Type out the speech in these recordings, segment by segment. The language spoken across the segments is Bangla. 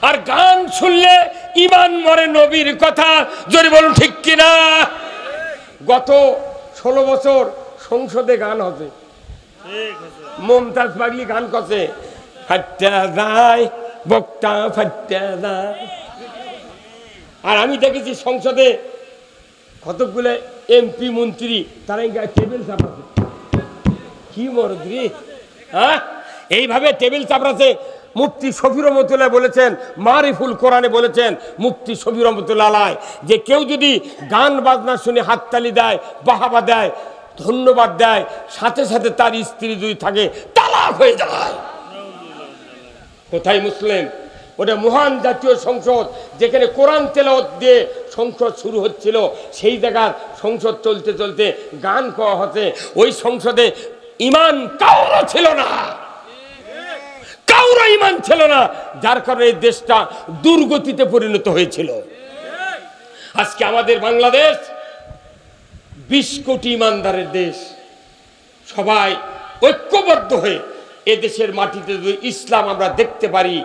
আর গান শুনলে ঈমান মরে, নবীর কথা জোরে বলুন ঠিক কিনা। গত 16 বছর সংসদে গান হচ্ছে, মমতাজ পাগলি গান করছে, ফাট্টা যায় বক্তা ফাট্টা যায়। আর আমি দেখেছি সংসদে কতগুলো এমপি মন্ত্রী তারা টেবিল চাপড়াচ্ছে। কি মরদ রে, হ্যাঁ এইভাবে টেবিল চাপড়াচ্ছে। মুফতি শফি রহমতুল্লাহ বলেছেন, মারিফুল কোরআনে বলেছেন মুফতি শফি রহমতুল্লাহ আলাইহি, যে কেউ যদি গান বাজনা শুনে হাততালি দেয়, বাহাবা দেয়, ধন্যবাদ দেয়, সাথে সাথে তার স্ত্রী যদি থাকে তালাক হয়ে যায়। কোথায় মুসলিম? ওটা মহান জাতীয় সংসদ, যেখানে কোরআন তেলাওয়াত দিয়ে সংসদ শুরু হচ্ছিল, সেই জায়গার সংসদ চলতে চলতে গান গাওয়া হচ্ছে। ওই সংসদে ঈমান কারো ছিল না, কারো ঈমান ছিল না, যার কারণে এই দেশটা দুর্গতিতে পরিণত হয়েছিল। আজকে আমাদের বাংলাদেশ 20 কোটি ঈমানদারের দেশ, সবাই ঐক্যবদ্ধ হয়ে এদেশের মাটিতে যদি ইসলাম আমরা দেখতে পারি,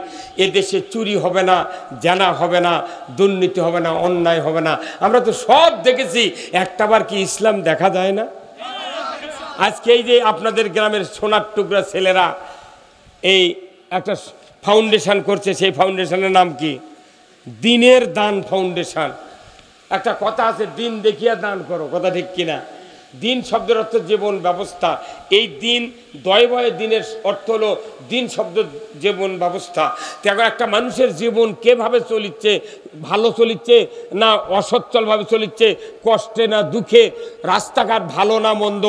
এদেশে চুরি হবে না, জানা হবে না, দুর্নীতি হবে না, অন্যায় হবে না। আমরা তো সব দেখেছি, একটাবার কি ইসলাম দেখা যায় না? আজকে এই যে আপনাদের গ্রামের সোনার টুকরা ছেলেরা এই একটা ফাউন্ডেশন করছে, সেই ফাউন্ডেশনের নাম কি? দিনের দান ফাউন্ডেশন। একটা কথা আছে, দিন দেখিয়া দান করো, কথা ঠিক কিনা? দিন শব্দের অর্থ জীবন ব্যবস্থা। এই দিন দয়বয় দিনের অর্থ হলো দিন শব্দ জীবন ব্যবস্থা। এখন একটা মানুষের জীবন কিভাবে চলিচ্ছে, ভালো চলিচ্ছে না অসচ্ছলভাবে চলিচ্ছে, কষ্টে না দুঃখে, রাস্তাঘাট ভালো না মন্দ,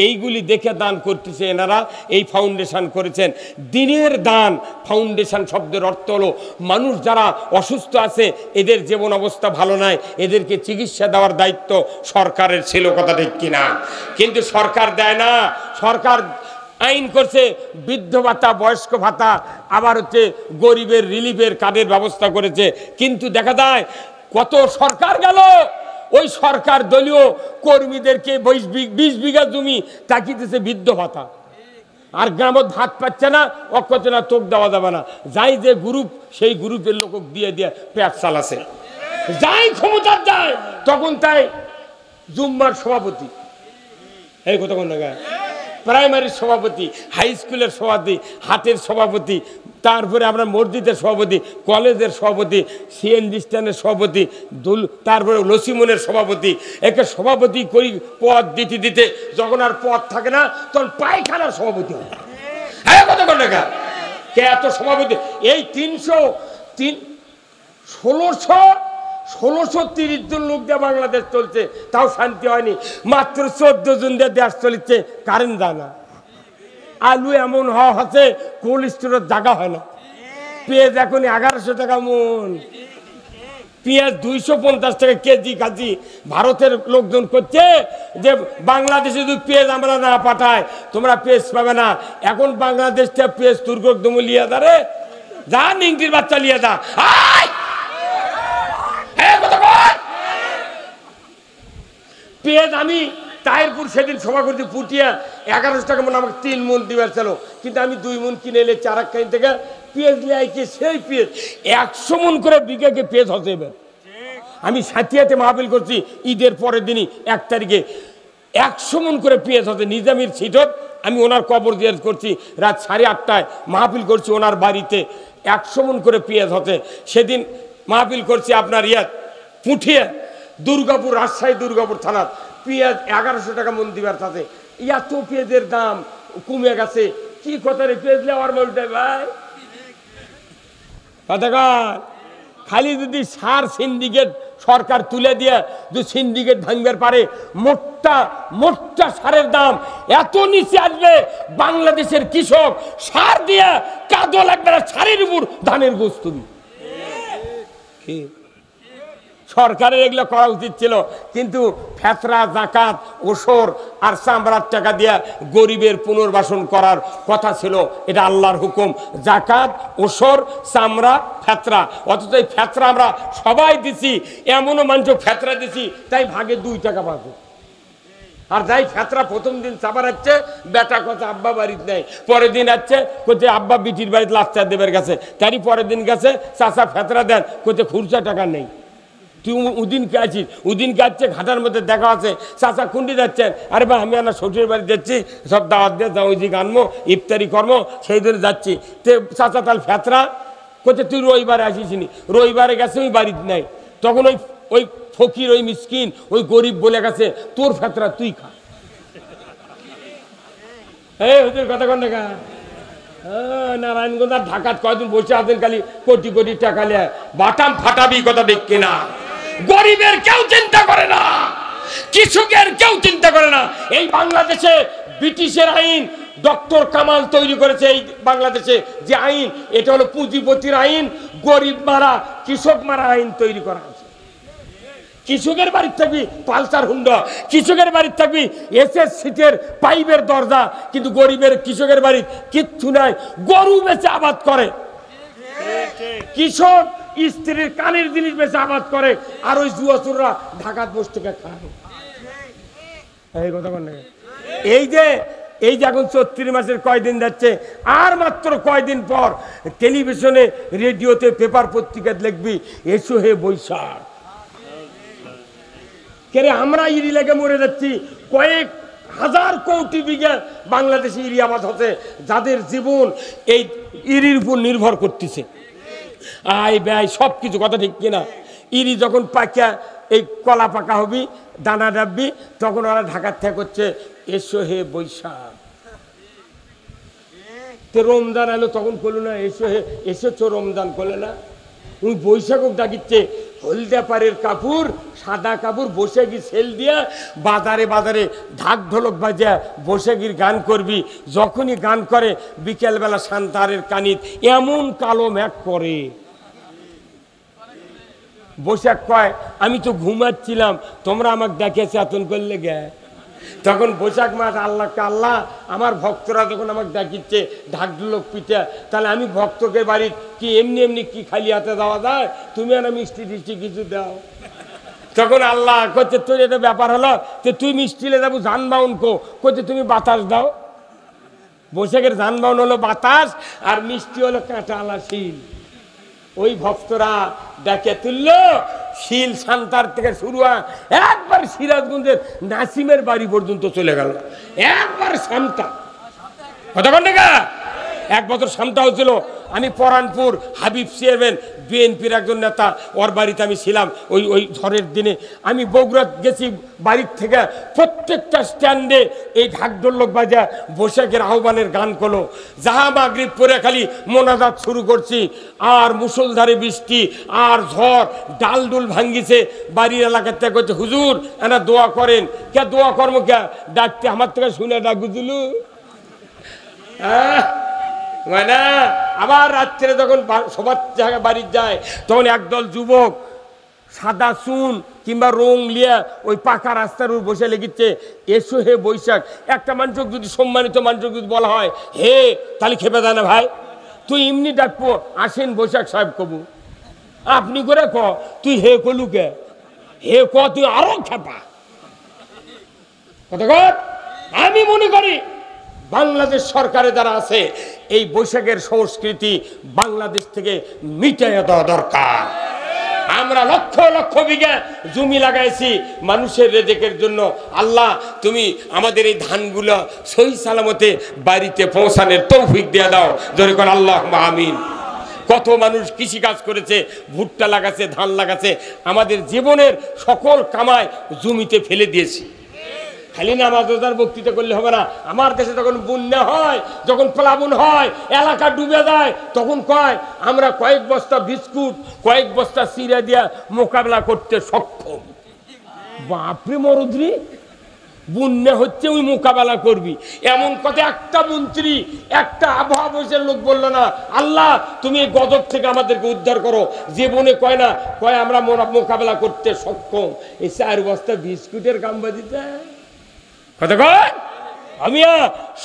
এইগুলি দেখে দান করতেছে এনারা। এই ফাউন্ডেশন করেছেন দিনের দান ফাউন্ডেশন। শব্দের অর্থ হলো মানুষ যারা অসুস্থ আছে, এদের জীবন অবস্থা ভালো নয়, এদেরকে চিকিৎসা দেওয়ার দায়িত্ব সরকারের ছিল, কথা ঠিক কিনা? কিন্তু সরকার দেয় না। সরকার আইন করছে বৃদ্ধ ভাতা, বয়স্ক ভাতা, আবার হচ্ছে গরিবের রিলিফের কার্ডের ব্যবস্থা করেছে। কিন্তু দেখা যায় কত সরকার গেল, ওই সরকার দলীয় কর্মীদেরকে 20 বিঘা জমি তাকিয়েছে বৃদ্ধ ভাতা, আর গ্রামত ভাত পাচ্ছে না, অক্ষতে না, তোক দেওয়া যাবে না। যাই যে গ্রুপ, সেই গ্রুপের লোক দিয়ে দিয়ে পেট চালাছে। যাই ক্ষমতার যায় তখন তাই জুম্মার সভাপতি, এই কথা কোন জায়গায়, প্রাইমারির সভাপতি, হাই স্কুলের সভাপতি, হাটের সভাপতি, তারপরে আমরা মসজিদের সভাপতি, কলেজের সভাপতি, সিএনজি স্ট্যান্ডের সভাপতি, তারপরে লসিমনের সভাপতি, একে সভাপতি করি পদ দিতে দিতে যখন আর পদ থাকে না, তখন পায়খানার সভাপতি হয়। হ্যাঁ কথা কোন জায়গায়, কে এত সভাপতি? এই 1630 জন লোক দিয়ে বাংলাদেশ চলছে, তাও শান্তি হয়নি। মাত্র 14 জন দিয়ে দেশ চলছে, কারেন্ট যায় না। আলু এমন হওয়া হচ্ছে কোল্ড স্টোরের জায়গা হয় না। পেঁয়াজ এখন 1100 টাকা মন, পেঁয়াজ 250 টাকা কেজি কাজি। ভারতের লোকজন করছে যে বাংলাদেশে যদি পেঁয়াজ আমরা না পাঠাই তোমরা পেঁয়াজ পাবে না। এখন বাংলাদেশ থেকে পেঁয়াজ তুর্ক দম লিয়া দা রে, যা নিংটির বাচ্চা লিয়া দা। পেঁয়াজ আমি তাহিরপুর সেদিন সভা করছি, পুটিয়া 1100 টাকা মন, আমাকে 3 মন দিবার ছিল, কিন্তু আমি 2 মন কিনে এলে চারাক্কানি থেকে পেঁয়াজ লিয়ে আইকে, সেই পেঁয়াজ 100 মন করে বিঘাকে পেঁয়াজ হতে এবার। আমি সাথিয়াতে মাহফিল করছি ঈদের পরের দিনই 1 তারিখে, 100 মন করে পেঁয়াজ হতে। নিজামির সিটত আমি ওনার কবর জিয়ারত করছি, রাত 8:30টায় মাহফিল করছি ওনার বাড়িতে, 100 মন করে পেঁয়াজ হতে। সেদিন মাহফিল করছি আপনার পুঠিয়া দুর্গাপুর, রাজশাহী দুর্গাপুর থানা, পেঁয়াজ 1100 টাকা মন দিবার সাথে। এত পেঁয়াজের দাম কমে গেছে, কি কথা রে, পেঁয়াজ নেওয়ার বলতে ভাই কথা। খালি যদি সার সিন্ডিকেট সরকার তুলে দিয়ে যদি সিন্ডিকেট ভাঙবার পারে, মোটা মোটা সারের দাম এত নিচে আসবে, বাংলাদেশের কৃষক সার দিয়ে কাদো লাগবে না, সারের উপর ধানের বস্তু। সরকারের এগুলো করা উচিত ছিল, কিন্তু ফেতরা, জাকাত, ওসর আর চামড়ার টাকা দিয়ে গরিবের পুনর্বাসন করার কথা ছিল। এটা আল্লাহর হুকুম, জাকাত, ওসর, চামড়া, ফেতরা। অথচ এই ফেতরা আমরা সবাই দিছি, এমনও মানুষ ফেতরা দিছি তাই ভাগে 2 টাকা পাবো। আর যাই ফেতরা প্রথম দিন চাপার হচ্ছে বেটা কথা আব্বা বাড়িতে নেই, পরের দিন আসছে কোথায় আব্বা বিটির বাড়িতে লাচ্চা দেবের কাছে, তারই পরের দিন গেছে চাচা ফেতরা দেন কোথায় খুরসা টাকা নেই। তুই উদিনকে আছিস, উদিনকে আসছে ঘাটার মধ্যে দেখা আছে, চাচা কুন্ডি যাচ্ছেন, আরে ভাই আমি আমার শ্বশুরের বাড়ি যাচ্ছি, সব দাওয়াত দিয়ে যাও ওই দিকে আনবো ইফতারি কর্ম, সেই দিনে যাচ্ছি। তে চাচা তাহলে ফেতরা কোথায়, তুই রবিবারে আসিস নি, রবিবারে গেছে ওই বাড়িতে নাই, তখন ওই ওই ফকির ওই মিসকিন ওই গরিব বলে গেছে তোর ফেতরা তুই খা। এই হুজুর কথা কন দেখা নারায়ণগঞ্জ আর ঢাকাত কয়দিন বসে আছেন খালি কোটি কোটি টাকা নিয়ে, বাটাম ফাটাবি কথা ঠিক কিনা? গরিবের কেউ চিন্তা করে না, কৃষকের কেউ চিন্তা করে না। এই বাংলাদেশে ব্রিটিশের আইন ডক্টর কামাল তৈরি করেছে, এই বাংলাদেশে যে আইন এটা হলো পুঁজিপতির আইন, গরিব মারা কৃষক মারা আইন তৈরি করা আছে। কৃষকের বাড়ির থাকবি পালসার হুন্ডা, কৃষকের বাড়ির থাকবি এসএস সিটের পাইপের দরজা, কিন্তু গরিবের কৃষকের বাড়ির কিচ্ছু নাই, গরু বেচে আবাদ করে। কৃষক স্ত্রীর কানের জিনিস বেচে আবাদ করে, আর ওই জুয়াচুররা ঢাকাত বসে থেকে খায়। এই কথা বল না। এই যে এখন 34 মাসের কয়দিন যাচ্ছে, আর মাত্র কয়দিন পর টেলিভিশনে রেডিওতে পেপার পত্রিকায় লিখবি এসো হে বৈশাখ। কেরে আমরা ইরি লেগে মরে যাচ্ছি, কয়েক হাজার কোটি বিঘা বাংলাদেশে ইরি আবাদ হচ্ছে, যাদের জীবন এই ইরির উপর নির্ভর করতেছে। আয় ব্যয় সব কিছু, কথা ঠিক কিনা? ইরি যখন পাকা এই কলা পাকা হবি, দানা ডাববি, তখন ওরা ঢাকার থেকে করছে এসো হে বৈশাখ। তো রমজান এলো তখন করলো না এসো হে, এসেছো রমজান করলে না, ওই বৈশাখক ডাকিচ্ছে হলদা পাড়ের কাপড় সাদা কাপড় বৈশাখী সেল দিয়া বাজারে বাজারে ঢাক ঢোলক বাজা বৈশাখীর গান করবি। যখনই গান করে বিকেলবেলা সান্তারের কানিত এমন কালো মেঘ করে, বৈশাখ কয় আমি তো ঘুমাচ্ছিলাম, তোমরা আমাকে দেখেছে এতন করলে গে। তখন বৈশাখ মাস আল্লাহকে আল্লাহ আমার ভক্তরা যখন আমাকে ডাকিচ্ছে ঢাক ঢোলক পিঠা, তাহলে আমি ভক্তকে বাড়ির কি এমনি এমনি কি খালি হাতে দেওয়া যায়? তুমি আর মিষ্টি টিষ্টি কিছু দাও। তখন আল্লাহ করছে তোর এটা ব্যাপার হলো, তো তুই মিষ্টিলে যাবো যানবাহন করছে তুমি বাতাস দাও। বৈশাখের যানবাহন হলো বাতাস, আর মিষ্টি হলো কাঁটা আলা শিল। ওই ভক্তরা ডেকে তুললো, শিল সান্তার থেকে শুরু হয় একবার সিরাজগঞ্জের নাসিমের বাড়ি পর্যন্ত চলে গেল, একবার সামটা। কতক্ষণ টাকা? 1 বছর সামটা হচ্ছিল। আমি পরানপুর হাবিব চেয়ারম্যান বিএনপির একজন নেতা, ওর বাড়িতে আমি ছিলাম ওই ঝড়ের দিনে। আমি বগুড়া গেছি বাড়ির থেকে, প্রত্যেকটা স্ট্যান্ডে এই ঢাকঢোলক বাজা বৈশাখের আহ্বানের গান করলো। যাহা মাগরিব পরে খালি মোনাজাত শুরু করছি, আর মুষলধারে বৃষ্টি আর ঝড়, ডালডুল ভাঙ্গিছে। বাড়ির এলাকার থেকে করছে হুজুর এনা দোয়া করেন। কে দোয়া কর্ম কে ডাকতে আমার থেকে শুনে ডাক বুঝলু। মানে আবার রাত্রে যখন সবার জায়গায় বাড়ি যায়, তখন একদল যুবক সাদা চুন কিংবা রং লিয়া ওই পাকা রাস্তার উপর বসে লেগেছে এসো হে বৈশাখ। একটা মানুষকে যদি সম্মানিত মানুষকে যদি বলা হয় হে, তাহলে খেপে যায় না ভাই? তুই এমনি ডাকবো আসেন বৈশাখ সাহেব কবু, আপনি করে ক তুই হে কলুকে হে ক, তুই আরো খেপা। কথা কর। আমি মনে করি বাংলাদেশ সরকারে যারা আছে এই বৈশাখের সংস্কৃতি বাংলাদেশ থেকে মিটাইয়া দেওয়া দরকার। আমরা লক্ষ লক্ষ বিঘা জমি লাগাইছি মানুষের রেজেকের জন্য। আল্লাহ তুমি আমাদের এই ধানগুলো সহি সালামতে বাড়িতে পৌঁছানোর তৌফিক দিয়ে দাও। জোরে করে আল্লাহুম্মা আমিন। কত মানুষ কৃষি কাজ করেছে, ভুট্টা লাগাচ্ছে, ধান লাগাচ্ছে, আমাদের জীবনের সকল কামাই জমিতে ফেলে দিয়েছি। খালি নামাজ রোজার বক্তৃতা করলে হবে না। আমার দেশে যখন বন্যা হয়, যখন প্লাবন হয়, এলাকা ডুবে যায়, তখন কয় আমরা কয়েক বস্তা বিস্কুট কয়েক বস্তা চিড়া দিয়া মোকাবেলা করতে সক্ষম। বাপরে মরুদ্রি, বন্যা হচ্ছে ওই মোকাবেলা করবি, এমন কথা একটা মন্ত্রী একটা আবহাওয়া বয়সের লোক বললো না আল্লাহ তুমি এই গজব থেকে আমাদেরকে উদ্ধার করো। জীবনে কয় না, কয় আমরা মোকাবেলা করতে সক্ষম। এই 4 বস্তা বিস্কুটের গামবাজিতে কথা কয়। আমি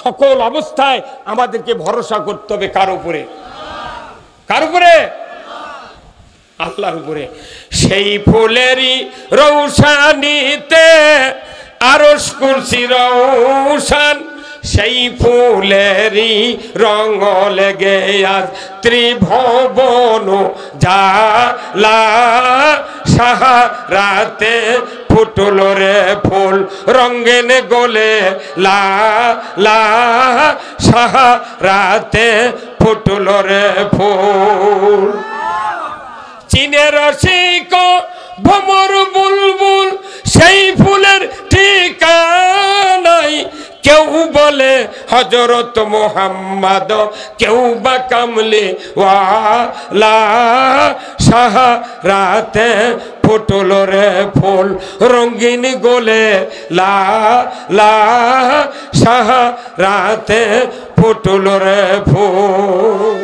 সকল অবস্থায় আমাদেরকে ভরসা করতে হবে কার উপরে? কার উপরে? আল্লাহর উপরে। সেই ফুলেরই রৌশানিতে আরশ কুরসি রৌশন সেই ফুলেরই রঙ লেগে আজ ত্রিভুবন জালা সাহারাতে ফুটল রে ফুল রঙিন গোলে লা লা সাহারাতে ফুটল রে ফুল চীনের রসিক ভ্রমর বুলবুল সেই ফুলের ঠিকানাই কেউ বলে হযরত মুহাম্মদ কেউ বা কামলি ওয়ালা সাহারাতে ফুটল রে ফুল রঙিন গোলে লা লা সাহারাতে ফুটল রে ফুল।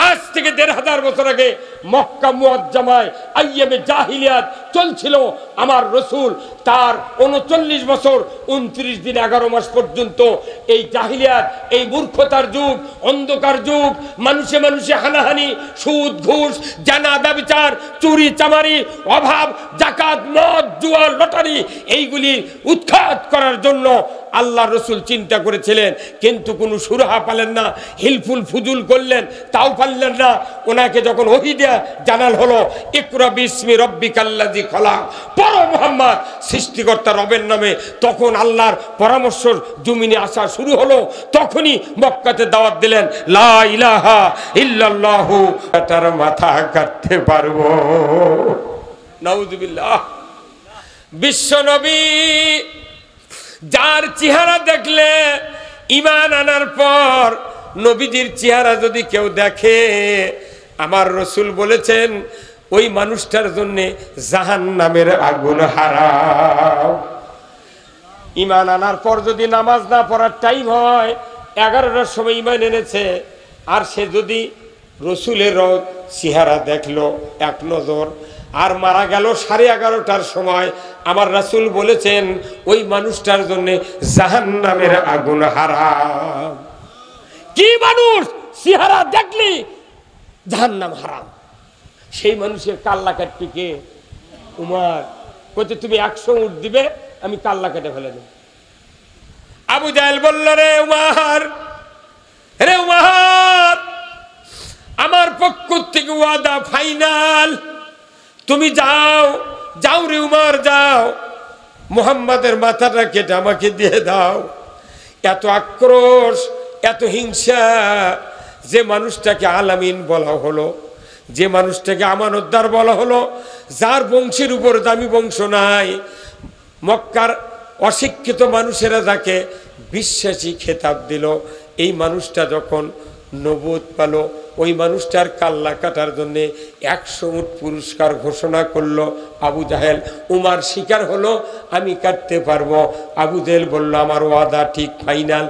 আজ থেকে ১৫০০ বছর আগে মক্কা মুআজ্জামায় আইয়ামে জাহিলিয়াত চলছিল। আমার রসুল তার ৩৯ বছর ২৯ দিন ১১ মাস পর্যন্ত এই জাহিলিয়াত, এই মূর্খতার যুগ, অন্ধকার যুগ, মানুষে মানুষে হানাহানি, সুদ ঘুষ, জানা ব্যভিচার, চুরি চামারি, অভাব, জাকাত, মদ, জুয়া, লটারি এইগুলি উৎখাত করার জন্য আল্লাহ রসুল চিন্তা করেছিলেন, কিন্তু কোনো সুরাহা পেলেন না। হিলফুল ফুজুল করলেন, তাও পারলেন না। ওনাকে যখন ওহী দেয়া জানাল হলো ইকরা বিসমি রব্বিকাল্লাযী খলাক, পড়ো মুহাম্মদ সৃষ্টিকর্তা রবের নামে, তখন আল্লাহর পরামর্শ জমিনে আসা শুরু হলো। তখনই মক্কাতে দাওয়াত দিলেন লা ইলাহা ইল্লাল্লাহু, এটার মাথা কাটতে পারবো। নাউযুবিল্লাহ। বিশ্ব নবী যার চেহারা দেখলে ঈমান আনার পর নবীজির চেহারা যদি কেউ দেখে, আমার রসুল বলেছেন ওই মানুষটার জন্য জাহান্নামের আগুন হারাম। ঈমান আনার পর যদি নামাজ না পড়ার টাইম হয়, 11টার সময় ঈমান এনেছে, আর সে যদি রসুলের চেহারা দেখলো এক নজর, আর মারা গেল 11:30টার সময়, আমার রাসূল বলেছেন ওই মানুষটার জন্য জাহান্নামের আগুন হারাম। কি মানুষ চেহারা দেখলি জাহান্নাম হারাম, সেই মানুষের কাল্লা কাটবে কে? উমর কইতে তুমি 100 উট দিবে, আমি কাল্লা কেটে ফেলে দেব। আবু জাহেল বলল রে উমর, রে উমর, আমার পক্ষ থেকে ওয়াদা ফাইনাল, তুমি যাও, যাও রে উমর যাও, মুহাম্মাদের মাথাটা কেটে আমাকে দিয়ে দাও। এত আক্রোশ, এত হিংসা, যে মানুষটাকে আলামিন বলা হলো, যে মানুষটাকে আমানতদার বলা হলো, যার বংশের উপর দামি বংশ নাই, মক্কার অশিক্ষিত মানুষেরা যাকে বিশ্বাসী খেতাব দিল, এই মানুষটা যখন নবুয়ত পেল, ওই মানুষটার কাল্লা কাটার জন্যে 100 উট পুরস্কার ঘোষণা করলো আবু জাহেল। উমার স্বীকার হলো আমি কাটতে পারবো। আবু জাহেল বলল আমার ওয়াদা ঠিক ফাইনাল।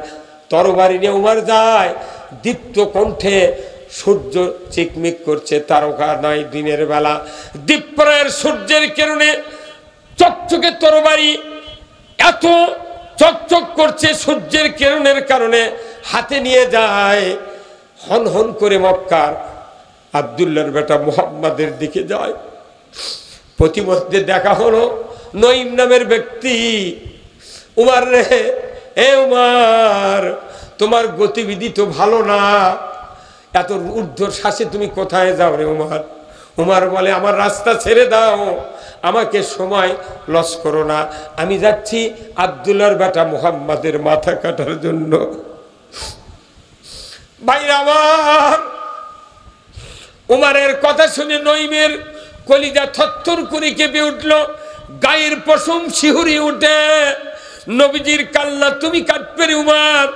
তরবারি নিয়ে উমার যায়, দীপ্ত কণ্ঠে, সূর্য চিকমিক করছে, তারকা নাই দিনের বেলা, দীপ্রায়ের সূর্যের কিরণে চকচকে তরবারি এত চকচক করছে সূর্যের কিরণের কারণে, হাতে নিয়ে যায়, হন হন করে মক্কার আব্দুল্লাহর বেটা মুহাম্মাদের দিকে যায়। প্রতিমধ্যে দেখা হলো নঈম নামের ব্যক্তি। উমার রে, এ উমার, তোমার গতিবিধি তো ভালো না, এত ঊর্ধ্ব শ্বাসে তুমি কোথায় যাও রে উমার? উমার বলে আমার রাস্তা ছেড়ে দাও, আমাকে সময় লস করো না, আমি যাচ্ছি আব্দুল্লাহর বেটা মুহাম্মাদের মাথা কাটার জন্য। ভাইরা আমার, উমারের কথা শুনে নঈমের কলিজা থরথর করে কেঁপে উঠল, গায়ের পশম শিহরে উঠে। নবীজির কাল্লা তুমি কাটবে রে উমার,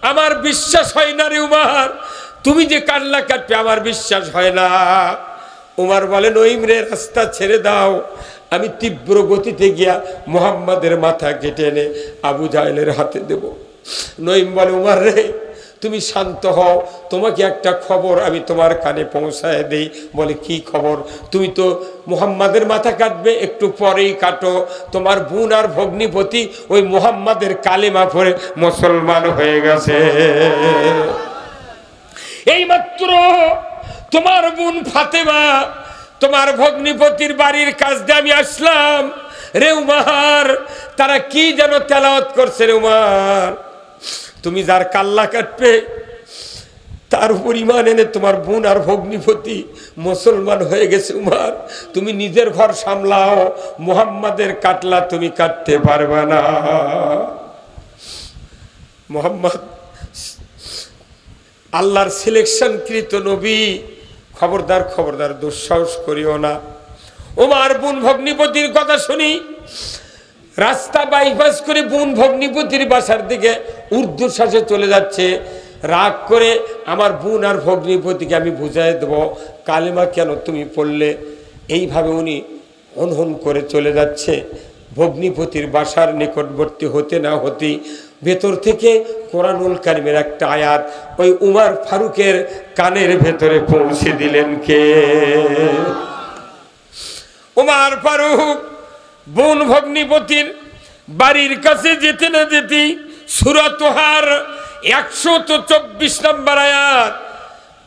আমার বিশ্বাস হয় না রে উমার, তুমি যে কাল্লা কাটবে আমার বিশ্বাস হয় না। উমার বলে নঈম রে, রাস্তা ছেড়ে দাও, আমি তীব্র গতিতে গিয়া মুহাম্মাদের মাথা কেটে এনে আবু জাহেলের হাতে দেব। নঈম বলে উমার রে, তুমি শান্ত হও, তোমাকে একটা খবর আমি তোমার কানে পৌঁছায় দেই। বলে কি খবর? তুমি তো মুহাম্মাদের মাথা কাটবে, একটু পরেই কাটো, তোমার বোন আর ভগ্নিপতি ওই মুহাম্মাদের কালেমা পড়ে মুসলমান হয়ে গেছে। এইমাত্র তোমার বোন ফাতেমা, তোমার ভগ্নিপতির বাড়ির কাছ দিয়ে আমি আসলাম, রে উমার, তারা কি যেন তেলাওয়াত করছে রে উমার, তুমি যার কাল্লা কাটবে তার উপর ঈমান এনে তোমার বোন আর ভগ্নিপতি মুসলমান হয়ে গেছে উমার, তুমি নিজের ঘর সামলাও, মুহাম্মাদের কাটলা তুমি কাটতে পারবে না। মুহাম্মদ আল্লাহর সিলেকশনকৃত নবী, খবরদার খবরদার দুঃসাহস করিও না। ওমার বোন ভগ্নিপতির কথা শুনি রাস্তা বাইপাস করে বোন ভগ্নিপতির বাসার দিকে ঊর্ধ্বশ্বাসে চলে যাচ্ছে। রাগ করে আমার বোন আর ভগ্নিপতিকে আমি বুঝাই দেব, কালেমা কেন তুমি পড়লে? এইভাবে উনি হনহন করে চলে যাচ্ছে। ভগ্নিপতির বাসার নিকটবর্তী হতে না হতেই ভেতর থেকে কোরআনুল কারিমের একটা আয়াত ওই উমর ফারুকের কানের ভেতরে পৌঁছে দিলেন কে? উমর ফারুক বোন ভগ্নিপতির বাড়ির কাছে যেতে না যেতেই সূরা তোহার 124 নম্বর আয়াত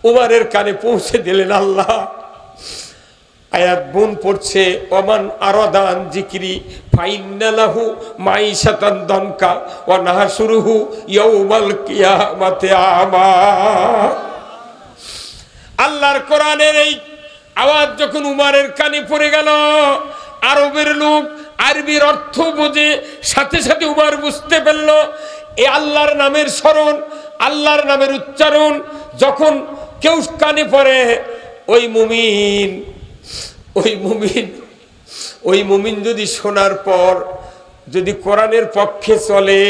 উমরের কানে পৌঁছে দিলেন আল্লাহ। আয়াত বোন পড়ছে, ওমান আরাদান যিকরি ফাইন্না লাহু মাইশাতান দানকা ওয়া নাহশুরুহু ইয়াউমাল কিয়ামাতি আমা। আল্লাহর কোরআনের এই আওয়াজ যখন উমরের কানে পড়ে গেল, আরবের লোক আরবির অর্থ বোঝে, সাথে সাথে উমর বুঝতে পারল এই আল্লাহর নামের স্মরণ, আল্লাহর নামের উচ্চারণ যখন কেউ কানে পড়ে, ওই মুমিন যদি শোনার পর যদি কোরআনের পক্ষে চলে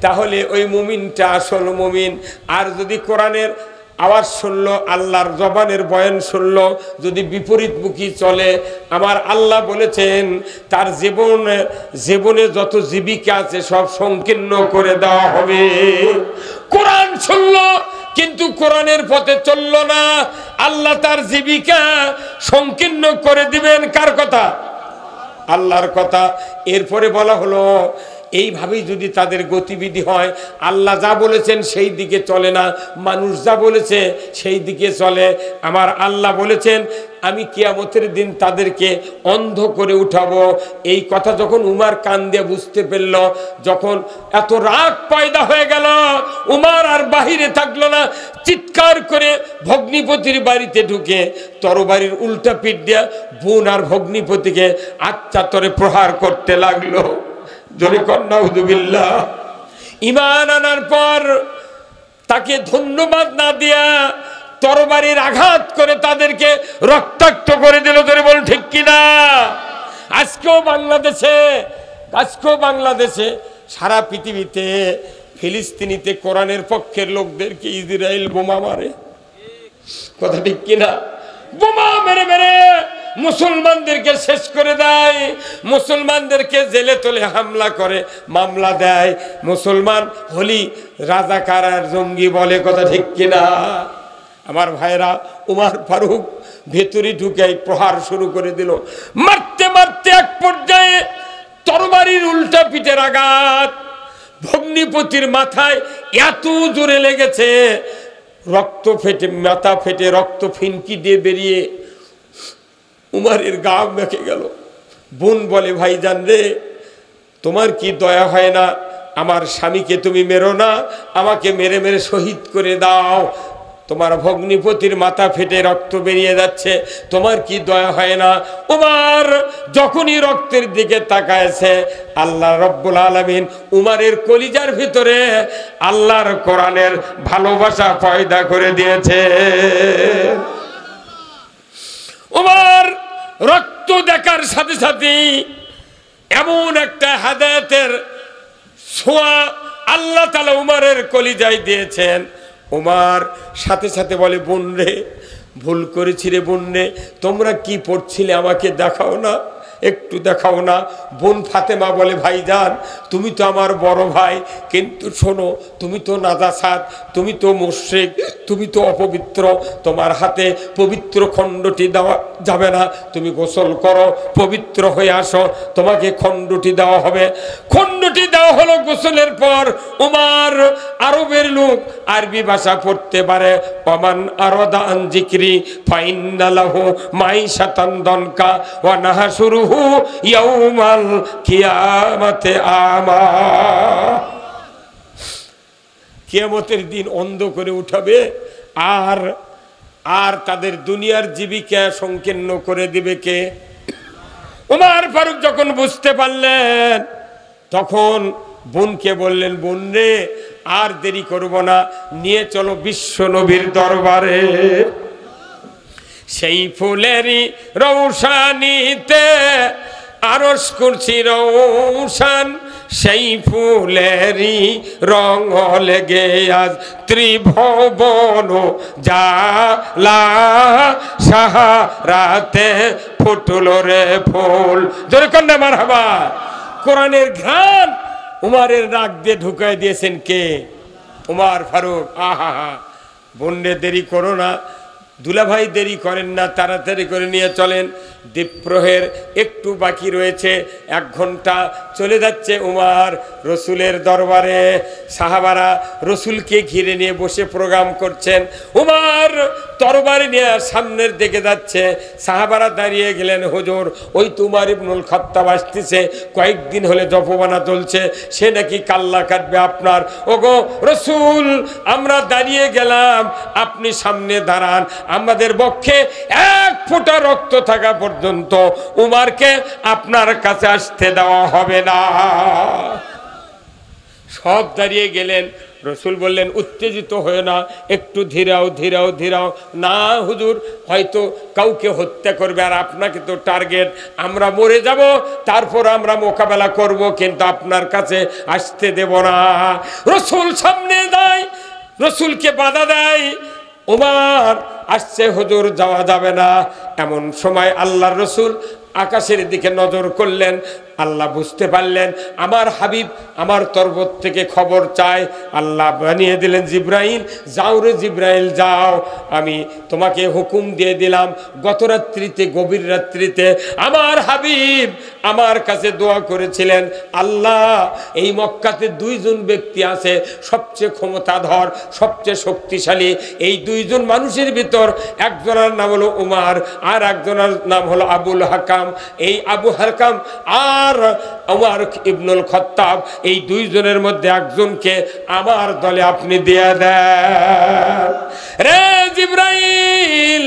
তাহলে ওই মুমিনটা আসল মুমিন। আর যদি কোরআনের আওয়াজ শুনলো, আল্লাহর জবানের বয়ান শুনলো, যদি বিপরীতমুখী চলে, আমার আল্লাহ বলেছেন তার জীবনে যত জীবিকা আছে সব সংকীর্ণ করে দেওয়া হবে। কোরআন শুনলো কিন্তু কোরআনের পথে চললো না, আল্লাহ তার জীবিকা সংকীর্ণ করে দিবেন। কার কথা? আল্লাহর কথা। এরপরে বলা হলো এইভাবেই যদি তাদের গতিবিধি হয়, আল্লাহ যা বলেছেন সেই দিকে চলে না, মানুষ যা বলেছে সেই দিকে চলে। আমার আল্লাহ বলেছেন আমি কিয়ামতের দিন তাদেরকে অন্ধ করে উঠাবো। এই কথা যখন উমর কান দিয়ে বুঝতে পারল, যখন এত রাগ পয়দা হয়ে গেল, উমর আর বাহিরে থাকলো না, চিৎকার করে ভগ্নিপতির বাড়িতে ঢুকে তরবারির উল্টা পিঠ দিয়ে বোন আর ভগ্নিপতিকে আচ্ছাতরে প্রহার করতে লাগলো। জোরে কন্যা উযুবিল্লাহ। ঈমান আনার পর তাকে ধন্যবাদ না দিয়া তরবারির আঘাত করে তাদেরকে রক্তাক্ত করে দিল। ধরে বল ঠিক কিনা? আজকেও বাংলাদেশে সারা পৃথিবীতে ফিলিস্তিনিতে কোরআনের পক্ষের লোকদেরকে ইসরায়েল বোমা মারে। কথা ঠিক কিনা? বোমা মেরে মেরে মুসলমানদেরকে শেষ করে দেয়, মুসলমানদেরকে জেলে তোলে হামলা করে, মামলা দেয়। মুসলমান হলি রাজাকার আর জঙ্গি বলে। কথা ঠিক কিনা? আমার ভাইরা, উমর ফারুক ভেতরে ঢুকে প্রহার শুরু করে দিল। মারতে মারতে এক পর্যায়ে তরবারির উল্টা পিঠের আঘাত ভগ্নিপতির মাথায় এত জোরে লেগেছে, রক্ত ফেটে, মাথা ফেটে রক্ত ফিনকি দিয়ে বেরিয়ে উমরের গা মেখে গেল। বোন বলে, ভাইজান রে, তোমার কি দয়া হয় না? আমার স্বামীকে তুমি মেরো না, আমাকে মেরে মেরে শহীদ করে দাও। তোমার ভগ্নিপতির মাথা ফেটে রক্ত বেরিয়ে যাচ্ছে, তোমার কি দয়া হয় না? উমর যখনই রক্তের দিকে তাকায়ছে, আল্লাহ রব্বুল আলামিন উমরের কলিজার ভিতরে আল্লাহর কোরআনের ভালোবাসা পয়দা করে দিয়েছে। উমর রক্ত দেখার সাথে সাথেই এমন একটা হেদায়েতের ছোঁয়া আল্লাহ তাআলা উমরের কলিজায় দিয়েছেন। উমর সাথে সাথে বলে, বোন রে, ভুল করেছি রে বোন রে, তোমরা কি পড়ছিলে আমাকে দেখাও না, একটু দেখাও না। বোন ফাতেমা বলে, ভাইজান তুমি তো আমার বড় ভাই, কিন্তু শোনো, তুমি তো নাজাসাত, তুমি তো মুশরিক, তুমি তো অপবিত্র, তোমার হাতে পবিত্র খণ্ডটি দেওয়া যাবে না। তুমি গোসল করো, পবিত্র হয়ে আসো, তোমাকে খণ্ডটি দেওয়া হবে। খণ্ডটি দেওয়া হলো। গোসলের পর উমর আরবের লোক, আরবি ভাষা পড়তে পারে। ওমান আরাদা আন যিকরি ফাইন্না লাহু মাইশাতান দানকা ওয়া নাহশুরুহু ইয়াউমাল কিয়ামাতে আমা। কিয়ামতের দিন অন্ধ করে উঠাবে, আর আর তাদের দুনিয়ার জীবিকা সংকীর্ণ করে দিবে কে? ওমর ফারুক যখন বুঝতে পারলেন তখন বোনকে বললেন, বোন রে আর দেরি করব না, নিয়ে চলো বিশ্ব নবীর দরবারে। সেই ফুলেরই রৌশানিতে আরশ কুরসি রৌশান, সেই ফুলেরই রং লেগে আজ ত্রিভুবন জালা, সাহারাতে ফুটল রে ফুল। জোরে কন্যা মারহাবা। কোরআনের ঘ্রাণ উমারের নাক দিয়ে ঢুকাই দিয়েছেন কে? উমার ফারুক। আহা হা, বন্যে দেরি করো না, দুলাভাই দেরি করেন না, তাড়াতাড়ি করে নিয়ে চলেন। দ্বীপ্রহের একটু বাকি রয়েছে, 1 ঘন্টা চলে যাচ্ছে। উমার রসুলের দরবারে, সাহাবারা রসুলকে ঘিরে নিয়ে বসে প্রোগ্রাম করছেন। উমার তরবারি নিয়ে সামনের দিকে যাচ্ছে, সাহাবারা দাঁড়িয়ে গেলেন, হুজুর ওই তো উমর ইবনুল খাত্তাব আসতেছে, কয়েকদিন হলে জপবানা চলছে, সে নাকি কাল্লা কাটবে আপনার। ওগো রসুল, আমরা দাঁড়িয়ে গেলাম, আপনি সামনে দাঁড়ান, আমাদের বক্ষে 1 ফোঁটা রক্ত থাকা পর্যন্ত উমারকে আপনার কাছে আসতে দেওয়া হবে না। সব দাঁড়িয়ে গেলেন। রসুল বললেন, উত্তেজিত হয়ে না, একটু ধীরাও ধীরাও ধীরাও। না হুজুর, হয়তো কাউকে হত্যা করবে, আর আপনাকে তো টার্গেট, আমরা মরে যাব, তারপর আমরা মোকাবেলা করব, কিন্তু আপনার কাছে আসতে দেব না। রসুল সামনে যায়, রসুলকে বাধা দেয়। ওমর আসছে, হুজুর যাওয়া যাবে না। এমন সময় আল্লাহর রসুল আকাশের দিকে নজর করলেন। আল্লাহ বুঝতে পারলেন আমার হাবিব আমার তরফ থেকে খবর চায়। আল্লাহ বানিয়ে দিলেন, জিব্রাইল যাও রে জিব্রাইল যাও, আমি তোমাকে হুকুম দিয়ে দিলাম, গত রাত্রিতে, গভীর রাত্রিতে আমার হাবিব আমার কাছে দোয়া করেছিলেন, আল্লাহ এই মক্কাতে 2 জন ব্যক্তি আছে সবচেয়ে ক্ষমতাধর, সবচেয়ে শক্তিশালী। এই 2 জন মানুষের ভিতর একজনের নাম হলো উমার, আর একজনের নাম হলো আবুল হাকাম। এই আবু হাকাম আর উমর ইবনুল খাত্তাব, এই 2 জনের মধ্যে একজনকে আমার দলে আপনি দিয়ে দেন। রে জিব্রাইল,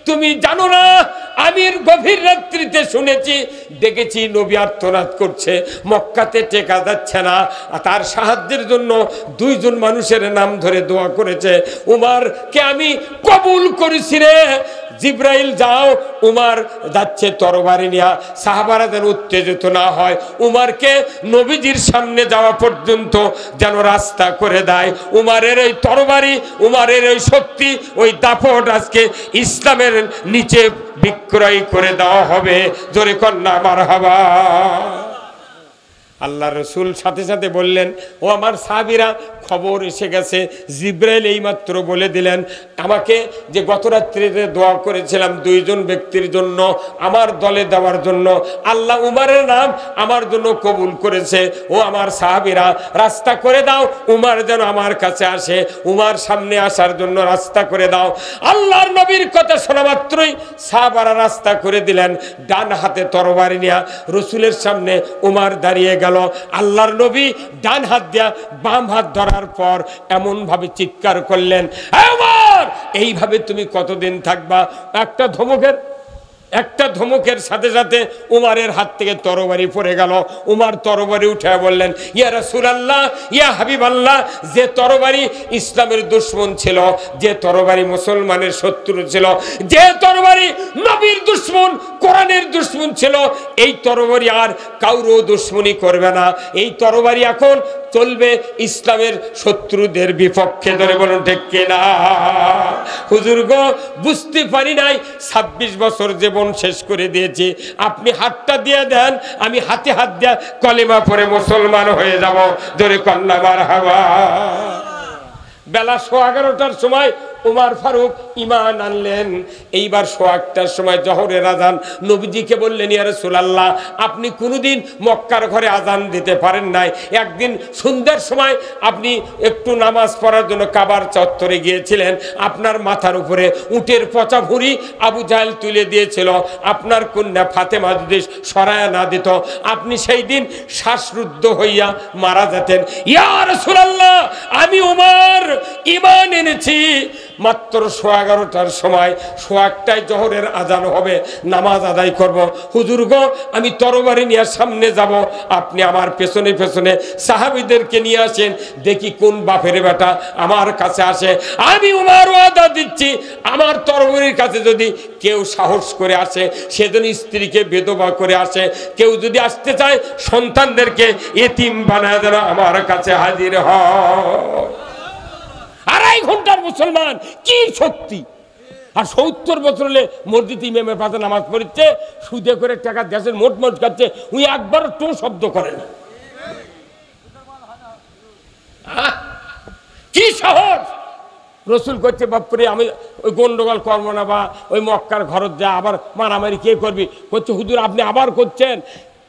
তুমি জানো না, আমি গভীর রাত্রিতে শুনেছি, দেখেছি নবী আর্তনাদ করছে, মক্কাতে টেকা যাচ্ছে না, তার সাহায্যের জন্য 2 জন মানুষের নাম ধরে দোয়া করেছে, উমরকে আমি কবুল করেছি রে। জিব্রাইল যাও। উমর যাচ্ছে তরবারি নিয়ে, সাহাবারা যেন উত্তেজিত না হয়, উমরকে নবীজির সামনে যাওয়া পর্যন্ত যেন রাস্তা করে দেয়। উমরের ওই তরবারি, উমরের ওই শক্তি, ওই দাপট আজকে ইসলামের নিচে বিক্রয় করে দেওয়া হবে। জোরে কন্যা মারহাবা। আল্লাহ রসুল সাথে সাথে বললেন, ও আমার সাহাবীরা, খবর এসে গেছে। জিব্রাইল এইমাত্র বলে দিলেন আমাকে যে গত রাত্রিতে দোয়া করেছিলাম 2 জন ব্যক্তির জন্য, আমার দলে দেওয়ার জন্য, আল্লাহ উমরের নাম আমার জন্য কবুল করেছে। ও আমার সাহাবীরা, রাস্তা করে দাও, উমর যেন আমার কাছে আসে, উমর সামনে আসার জন্য রাস্তা করে দাও। আল্লাহর নবীর কথা শোনা মাত্রই সাহাবারা রাস্তা করে দিলেন। ডান হাতে তরবারি নিয়ে রসুলের সামনে উমর দাঁড়িয়ে গেল। আল্লাহর নবী ডান হাত দিয়া বাম হাত ধরার পর এমন ভাবে চিৎকার করলেন, উমর এইভাবে তুমি কতদিন থাকবা? একটা ধমকের সাথে সাথে উমরের হাত থেকে তরবারি পড়ে গেল। উমর তরবারি উঠে বললেন, ইয়া রাসূলুল্লাহ, ইয়া হাবিবাল্লাহ, যে তরবারি ইসলামের দুশমন ছিল, যে তরবারি মুসলমানের শত্রু ছিল, যে তরবারি নবীর দুশমন, কোরআনের দুশমন ছিল, এই তরবারি আর কাউরও দুশমনি করবে না। এই তরবারি এখন চলবে ইসলামের শত্রুদের বিপক্ষে। ধরে বলুন ঠিক কিনা? হুজুর গো, বুঝতে পারি নাই, 26 বছর জীবন শেষ করে দিয়েছি, আপনি হাতটা দিয়ে দেন, আমি হাতে হাত দিয়া কলেমা পড়ে মুসলমান হয়ে যাব। ধরে কন্যা মারহাবা। বেলা 11:15টার সময় উমর ফারুক ঈমান আনলেন। এইবার 1:15টার সময় জোহরের আজান। নবীজিকে বললেন, ইয়া রাসূলুল্লাহ, আপনি কোনোদিন মক্কার ঘরে আজান দিতে পারেন নাই, একদিন সন্ধ্যার সময় আপনি একটু নামাজ পড়ার জন্য কাবার চত্বরে গিয়েছিলেন, আপনার মাথার উপরে উটের পচা ভুঁড়ি আবু জাহেল তুলে দিয়েছিল, আপনার কন্যা ফাতেমা যদি সরায়া না দিত, আপনি সেই দিন শ্বাসরুদ্ধ হইয়া মারা যেতেন। ইয়া রাসূলুল্লাহ, আমি উমর ঈমান এনেছি। মাত্র 11:15টার সময় 1:15টায় জোহরের আজান হবে, নামাজ আদায় করব। হুজুর গো, আমি তরবারি নিয়ে সামনে যাব, আপনি আমার পেছনে পেছনে সাহাবীদেরকে নিয়ে আসেন, দেখি কোন বাপের বেটা আমার কাছে আসে। আমি উমর ওয়াদা দিচ্ছি, আমার তরবারির কাছে যদি কেউ সাহস করে আসে, সেজন্য স্ত্রীকে বিধবা করে আসে, কেউ যদি আসতে চায় সন্তানদেরকে এতিম বানায় যেন আমার কাছে হাজির হয়। 2.5 ঘন্টার মুসলমান, কি শক্তি! আর 70 বছর হলে মসজিদ ইমামের পাশে নামাজ পড়ছে, সুদে করে টাকা দেশের মোট মোট খাচ্ছে, উনি একবার টো শব্দ করে না। কি সাহস! রসুল করছে, বাপরে আমি ওই গন্ডগোল করবো না, বা ওই মক্কার ঘরত যা আবার মারামারি কে করবি। করছে, হুজুর আপনি আবার করছেন,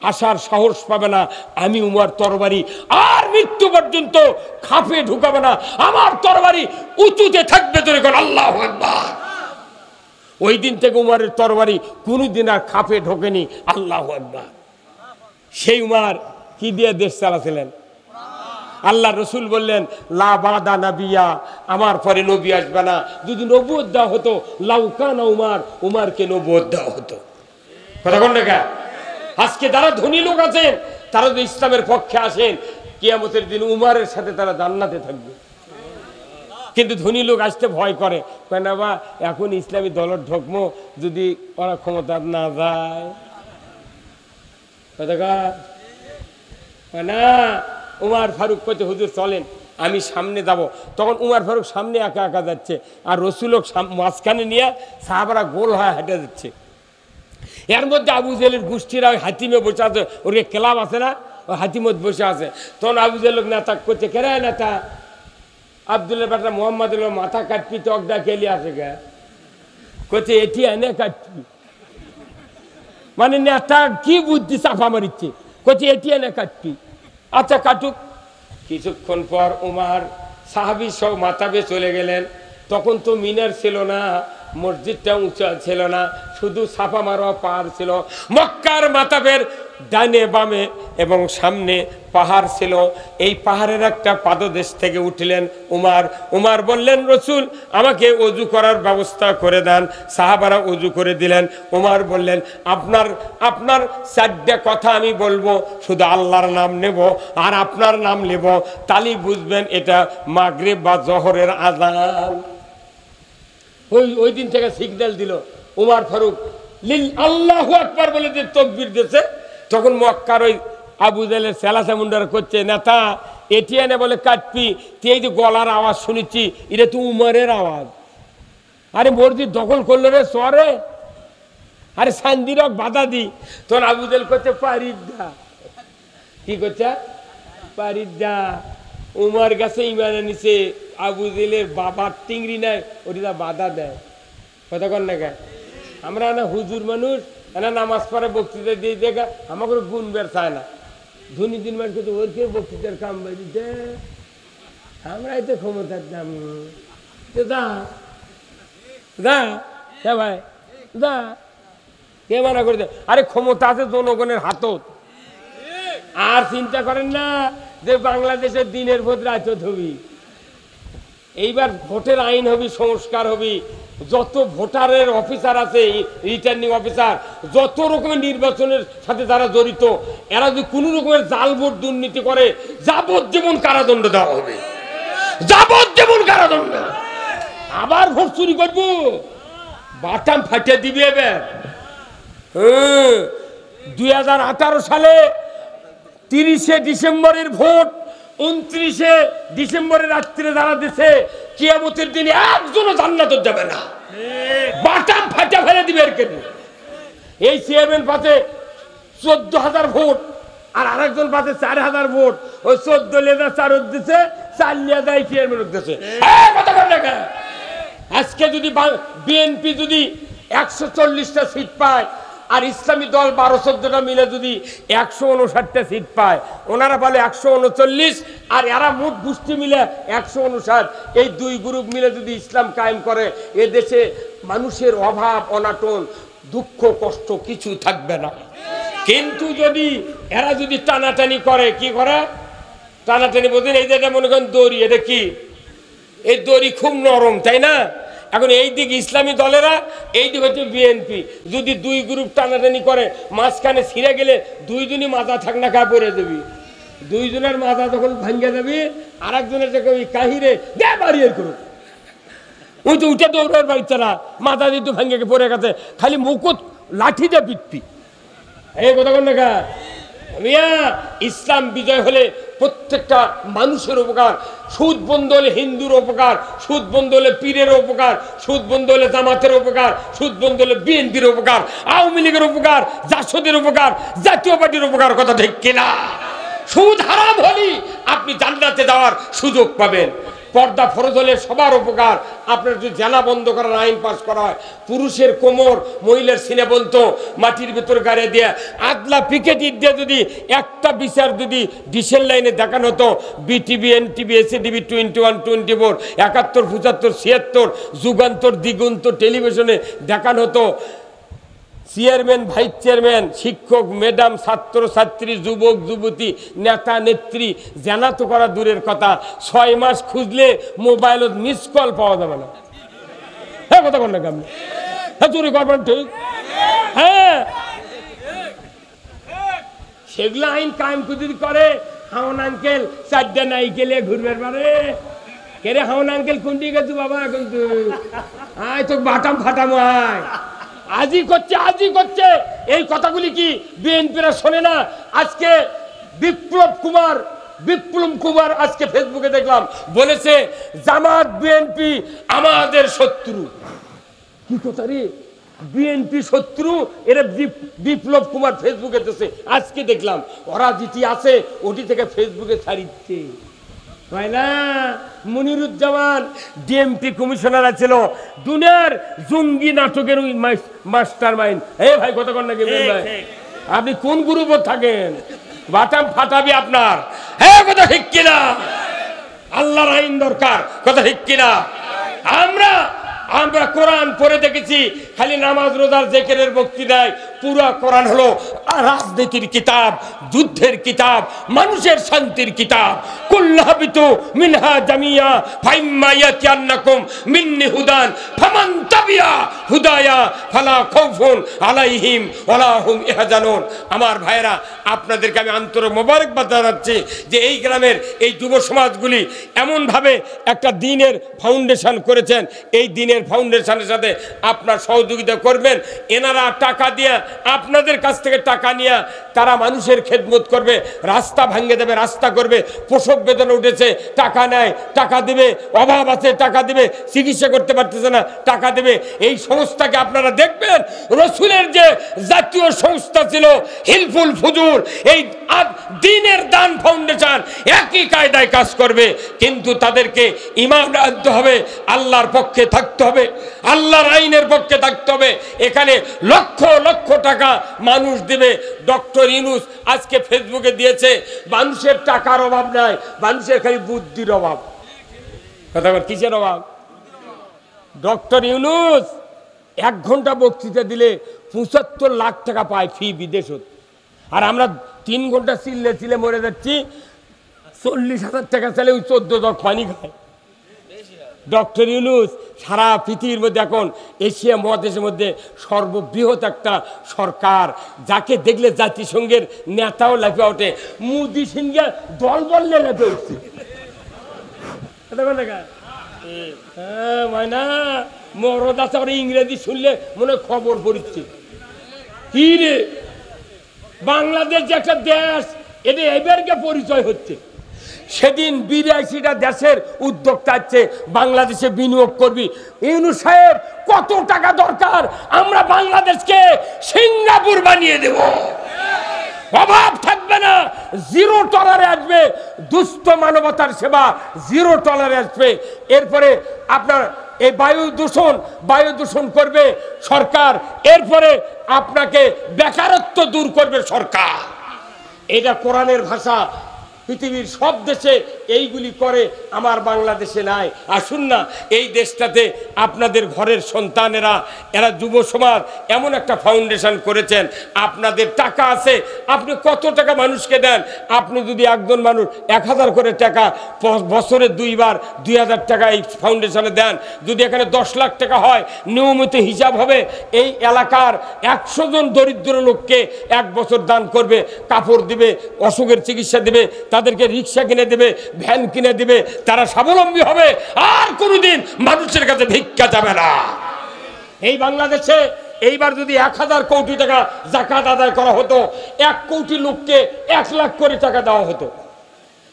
আসার সাহস পাবে না, আমি উমর তরবারি আর মৃত্যু পর্যন্ত খাপে ঢুকাবে না, আমার তরবারি উঁচুতে থাকবে। তোরে কোন আল্লাহু আকবার। ওই দিন থেকে উমরের তরবারি কোনোদিন আর খাপে ঢোকেনি। আল্লাহু আকবার। সেই উমর কি দিয়ে দেশ চালাছিলেন? আল্লাহ রসুল বললেন, লা বাদা নাবিয়া, আমার পরে নবী আসবে না। যদি নবুয়ত দেওয়া হতো, লাউকানা উমর, উমরকে নবুয়ত দেওয়া হতো। কথা কোন দেখা? আজকে যারা ধনী লোক আছেন, তারা যদি ইসলামের পক্ষে আসেন, কিয়ামতের দিন উমরের সাথে তারা জান্নাতে থাকবে। কিন্তু ধনী লোক আসতে ভয় করে, কেন বা এখন ইসলামী দলের ঢোকমো, যদি ওরা ক্ষমতা না যায়। না, উমর ফারুক কইতে, হুজুর চলেন আমি সামনে যাব। তখন উমর ফারুক সামনে একা একা যাচ্ছে, আর রসুলক মাঝখানে নিয়ে সাহাবারা গোল হয়ে হেঁটে যাচ্ছে। এর মধ্যে আবু জেলের গোষ্ঠীরা ওই হাতিমে বসে আছে, ওর ক্লাব আছে না, ওই হাতিমত বসে আছে। তখন আবু জেলক নেতা করছে, কেরা নেতা? আব্দুল্লাহ বেটা মোহাম্মদ মাথা কাটপি, তকদা কেলি আছে গে, করছে এটি এনে কাটপি। মানে নেতা কি বুদ্ধি চাপা মারিচ্ছে, করছে এটি এনে কাটপি। আচ্ছা কাটুক। কিছুক্ষণ পর উমর সাহাবী সব মাতাবে চলে গেলেন। তখন তো মিনার ছিল না, মসজিদটা উঁচা ছিল না, শুধু ছাপা মারা পাহাড় ছিল। মক্কার মাতাবের ডানে বামে এবং সামনে পাহাড় ছিল। এই পাহাড়ের একটা পাদদেশ থেকে উঠলেন উমর। উমর বললেন, রসুল আমাকে ওযু করার ব্যবস্থা করে দেন। সাহাবারা ওযু করে দিলেন। উমর বললেন, আপনার 4টা কথা আমি বলবো, শুধু আল্লাহর নাম নেব আর আপনার নাম নেব, তালি বুঝবেন এটা মাগরিব বা জোহরের আযান। ওই দিন থেকে সিগন্যাল দিল। উমর ফারুক আল্লাহু আকবার বলে যে তাকবীর দিয়েছে, তখন মক্কার ওই আবু জেলের সেলাসা মুন্ডার করছে, নেতা এটি এনে বলে কাটপি, এই যে গলার আওয়াজ শুনেছি, এটা তো উমরের আওয়াজ। আরে মসজিদ দখল করলো রে সরে, আরে শান্তিরক বাধা দি। তখন আবু জেল করছে, পারিদা। কি করছে? পারিদা। উমর গাছে ইমানে নিছে, আবু জেলের বাবার টিংরি নাই, ওটা বাধা দেয়। কথা কন না কে? আমরা না হুজুর মানুষ, না নামাজ পড়ে বক্তৃতা দিয়ে দেখা আমাকে গুণ বের চায় না। ধনী দিন মানুষ কিন্তু ওর কে বক্তৃতার কাম বাড়িতে, আমরাই তো ক্ষমতার দাম। দা দা হ্যাঁ ভাই দা, কে মানা করে দেয়? আরে ক্ষমতা আছে জনগণের হাতত। আর চিন্তা করেন না যে বাংলাদেশের দিনের ভোট রাজত হবি। এইবার ভোটের আইন হবি, সংস্কার হবি, যত ভোটারের অফিসার আছে, রিটার্নিং অফিসার, যত রকমের নির্বাচনের সাথে যারা জড়িত, এরা যদি কোনো রকমের জাল ভোট দুর্নীতি করে, যাবজ্জীবন কারাদণ্ড দেওয়া হবে। যাবজ্জীবন কারাদণ্ড। আবার ভোট চুরি করবো, বাটাম ফাটিয়ে দিবি। এবার 2018 সালে 30শে ডিসেম্বরের ভোট 29শে ডিসেম্বরের রাত্রে যারা দিছে, কিয়ামতের দিনে একজনও জান্নাতে যাবে না। বাটাম ফাটা ফেলে দিবে। এই চেয়ারম্যান পাতে 14,000 ভোট, আর আরেকজন পাতে 4,000 ভোট। ওই 14 লেদার চারত দিছে, চালিয়ে দেয় চেয়ারম্যান উদ্দেশ্যে। আজকে যদি বিএনপি যদি 140টা সিট পায় আর ইসলামী দল 12-14টা মিলে যদি 159টা সিট পায়, ওনারা বলে 139 আর এরা মোট গোষ্ঠী মিলে 159, এই দুই গ্রুপ মিলে যদি ইসলাম কায়েম করে, এ দেশে মানুষের অভাব অনাটন দুঃখ কষ্ট কিছু থাকবে না। কিন্তু যদি এরা যদি টানাটানি করে, কি করে টানাটানি বলতেন, এই যেটা মনে করেন দড়ি, এটা কি এই দড়ি খুব নরম তাই না? এখন এই দিক ইসলামী দলেরা, এই দিক হচ্ছে বিএনপি, যদি দুই গ্রুপ টানাটানি করে মাঝখানে ছিঁড়ে গেলে দুইজনই মাথা থাকনা কা পরে দেবি, দুইজনের মাথা যখন ভাঙ্গে যাবি আর একজনের যে কাহিরে দে বাড়িয়ে করুক, ওই তো উঠে দৌড়ের বাড়িতে না মাথা দিয়ে ভাঙ্গে পরে গেছে, খালি মুকুট লাঠি দিয়ে পিটপি। এই কথা কোন না মিয়া, ইসলাম বিজয় হলে প্রত্যেকটা মানুষের উপকার, সুদ বন্ধ হলে হিন্দুর উপকার, সুদ বন্ধ হলে পীরের উপকার, সুদ বন্ধ হলে জামাতের উপকার, সুদ বন্ধ হলে বিএনপির উপকার, আওয়ামী লীগের উপকার, জাসদের উপকার, জাতীয় পার্টির উপকার। কথা ঠিক কিনা? সুদ হারাম হলেই আপনি জান্নাতে যাওয়ার সুযোগ পাবেন। পর্দা ফরজ হলে সবার উপকার। আপনার যদি জেনা বন্ধ করার আইন পাস করা হয়, পুরুষের কোমর মহিলার সিনে বন্ধ মাটির ভেতর গাড়ে দিয়ে আদলা পিকেট দিয়ে যদি একটা বিচার যদি ডিসেল লাইনে দেখানো হতো, বিটিভি, এনটিভি, এসিটিভি, 21, 24, 71, 75, 76, যুগান্তর, দিগন্ত টেলিভিশনে দেখানো হতো, চেয়ারম্যান, ভাইস চেয়ারম্যান, শিক্ষক, ম্যাডাম, ছাত্র ছাত্রী, যুবক যুবতী, নেতা নেত্রী জানা তো করা দূরের কথা, 6 মাস খুঁজলে মোবাইলত মিস কল পাওয়া যাবে না। হ্যাঁ কথা বল না কেমন? হ্যাঁ চুরি করবেন ঠিক। হ্যাঁ সেগুলো আইন কায়েম যদি করে, হাওন আঙ্কেল 4টা নাই গেলে ঘুরবে পারে কে রে? হাওন আঙ্কেল কোনটি গেছু বাবা? এখন তুই আয় তো বাটাম ফাটাম আয়, আজই করছে। এই কথাগুলি কি বিএনপিরা শোনে না? আজকে বিপ্লব কুমার আজকে ফেসবুকে দেখলাম বলেছে জামাত বিএনপি আমাদের শত্রু। কি কথা রে? বিএনপি শত্রু? এরা বিপ্লব কুমার ফেসবুকে দিচ্ছে, আজকে দেখলাম। ওরা যেটি আছে ওটি থেকে ফেসবুকে ছাড়িচ্ছে, হয় না? মনিরুজ্জামান ডিএমপি কমিশনার ছিল, দুনিয়ার জঙ্গি নাটকের ওই মাস্টার মাইন্ড। এই ভাই কথা কন নাকি ভাই, আপনি কোন গ্রুপে থাকেন? বাটাম ফাটাবি আপনার। হ্যাঁ কথা ঠিক কিনা? আল্লাহর আইন দরকার। কথা ঠিক কিনা? আমরা কোরআন পড়ে দেখেছি, খালি নামাজ রোজার জিকিরের বক্তৃতায় পুরো কোরআন হলো রাজনীতির কিতাব, যুদ্ধের কিতাব, মানুষের শান্তির কিতাব। কুল্লাহাবিতু মিনহা জামিয়া ফাইম্মা ইয়াতিয়ান্নাকুম মিন্নি হুদান ফামান তাবিয়া হুদায়া ফালা খাউফুন আলাইহিম ওয়ালা হুম ইয়াহজানুন। আমার ভাইরা, আপনাদেরকে আমি আন্তরিক মোবারকবাদ জানাচ্ছি যে এই গ্রামের এই যুব সমাজগুলি এমনভাবে একটা দ্বীনের ফাউন্ডেশন করেছেন। এই দ্বীনের ফাউন্ডেশনের সাথে আপনার সহযোগিতা করবেন। এনারা টাকা দিয়ে, আপনাদের কাছ থেকে টাকা নিয়ে তারা মানুষের খেদমত করবে, রাস্তা ভাঙে দেবে, রাস্তা করবে, প্রসব বেদনা উঠেছে টাকা নেয়, টাকা দেবে, অভাব আছে টাকা দেবে, চিকিৎসা করতে পারতেছে না টাকা দেবে। এই সংস্থাকে আপনারা দেখবেন, রসুলের যে জাতীয় সংস্থা ছিল হিলফুল ফুজুর, এই দ্বীনের দান ফাউন্ডেশন একই কায়দায় কাজ করবে। কিন্তু তাদেরকে ঈমান আনতে হবে, আল্লাহর পক্ষে থাকতে হবে, আল্লাহর আইনের পক্ষে থাকতে হবে। এখানে লক্ষ লক্ষ টাকা মানুষ দেবে। ডক্টর ইউনূস আজকে ফেসবুকে দিয়েছে, মানুষের টাকার অভাব নাই, মানুষের খালি বুদ্ধির অভাব। কথা বল, কিসের অভাব? ডক্টর ইউনূস 1 ঘন্টা বক্তৃতা দিলে 75 লাখ টাকা পায় ফি বিদেশত, আর আমরা 3 ঘন্টা চিল্লে মরে যাচ্ছি। 40,000 টাকা চাইলে ওই 14 জগ পানি খায়। ডক্টর ইউনূস সারা পৃথিবীর মধ্যে এখন এশিয়া মহাদেশের মধ্যে সর্ববৃহৎ একটা সরকার, যাকে দেখলে জাতিসংঘের নেতাও লাফে ওঠে। মোদি সিংহে দল বললে লাফে উঠছে। হ্যাঁ মায়না মরদ আছে, ইংরেজি শুনলে মনে খবর পড়ছে। কি রে, বাংলাদেশ যে একটা দেশ, এটা এবারকে পরিচয় হচ্ছে। সেদিন 82টা দেশের উদ্যোক্তা আছে বাংলাদেশে বিনিয়োগ করবি। ইউনূস সাহেব কত টাকা দরকার, আমরা বাংলাদেশকে সিঙ্গাপুর বানিয়ে দেব, অভাব থাকবে না, জিরো টলারে আসবে। দুস্থ মানবতার সেবা জিরো টলারে আসবে। এরপরে আপনার এই বায়ু দূষণ করবে সরকার, এরপরে আপনাকে বেকারত্ব দূর করবে সরকার। এটা কোরআনের ভাষা। পৃথিবীর সব দেশে এইগুলি করে, আমার বাংলাদেশে নাই। আসুন না, এই দেশটাতে আপনাদের ঘরের সন্তানেরা, এরা যুব সমাজ এমন একটা ফাউন্ডেশন করেছেন, আপনাদের টাকা আছে, আপনি কত টাকা মানুষকে দেন? আপনি যদি একজন মানুষ 1000 করে টাকা বছরে 2 বার 2000 টাকা এই ফাউন্ডেশনে দেন, যদি এখানে 10 লাখ টাকা হয়, নিয়মিত হিসাব হবে এই এলাকার 100 জন দরিদ্র লোককে 1 বছর দান করবে, কাপড় দিবে, অসুখের চিকিৎসা দিবে, তাদেরকে রিক্সা কিনে দেবে, ভ্যান কিনে দেবে, তারা স্বাবলম্বী হবে, আর কোনোদিন মানুষের কাছে ভিক্ষা যাবে না। এই বাংলাদেশে এইবার যদি 1000 কোটি টাকা যাকাত আদায় করা হতো, 1 কোটি লোককে 1 লাখ করে টাকা দেওয়া হতো।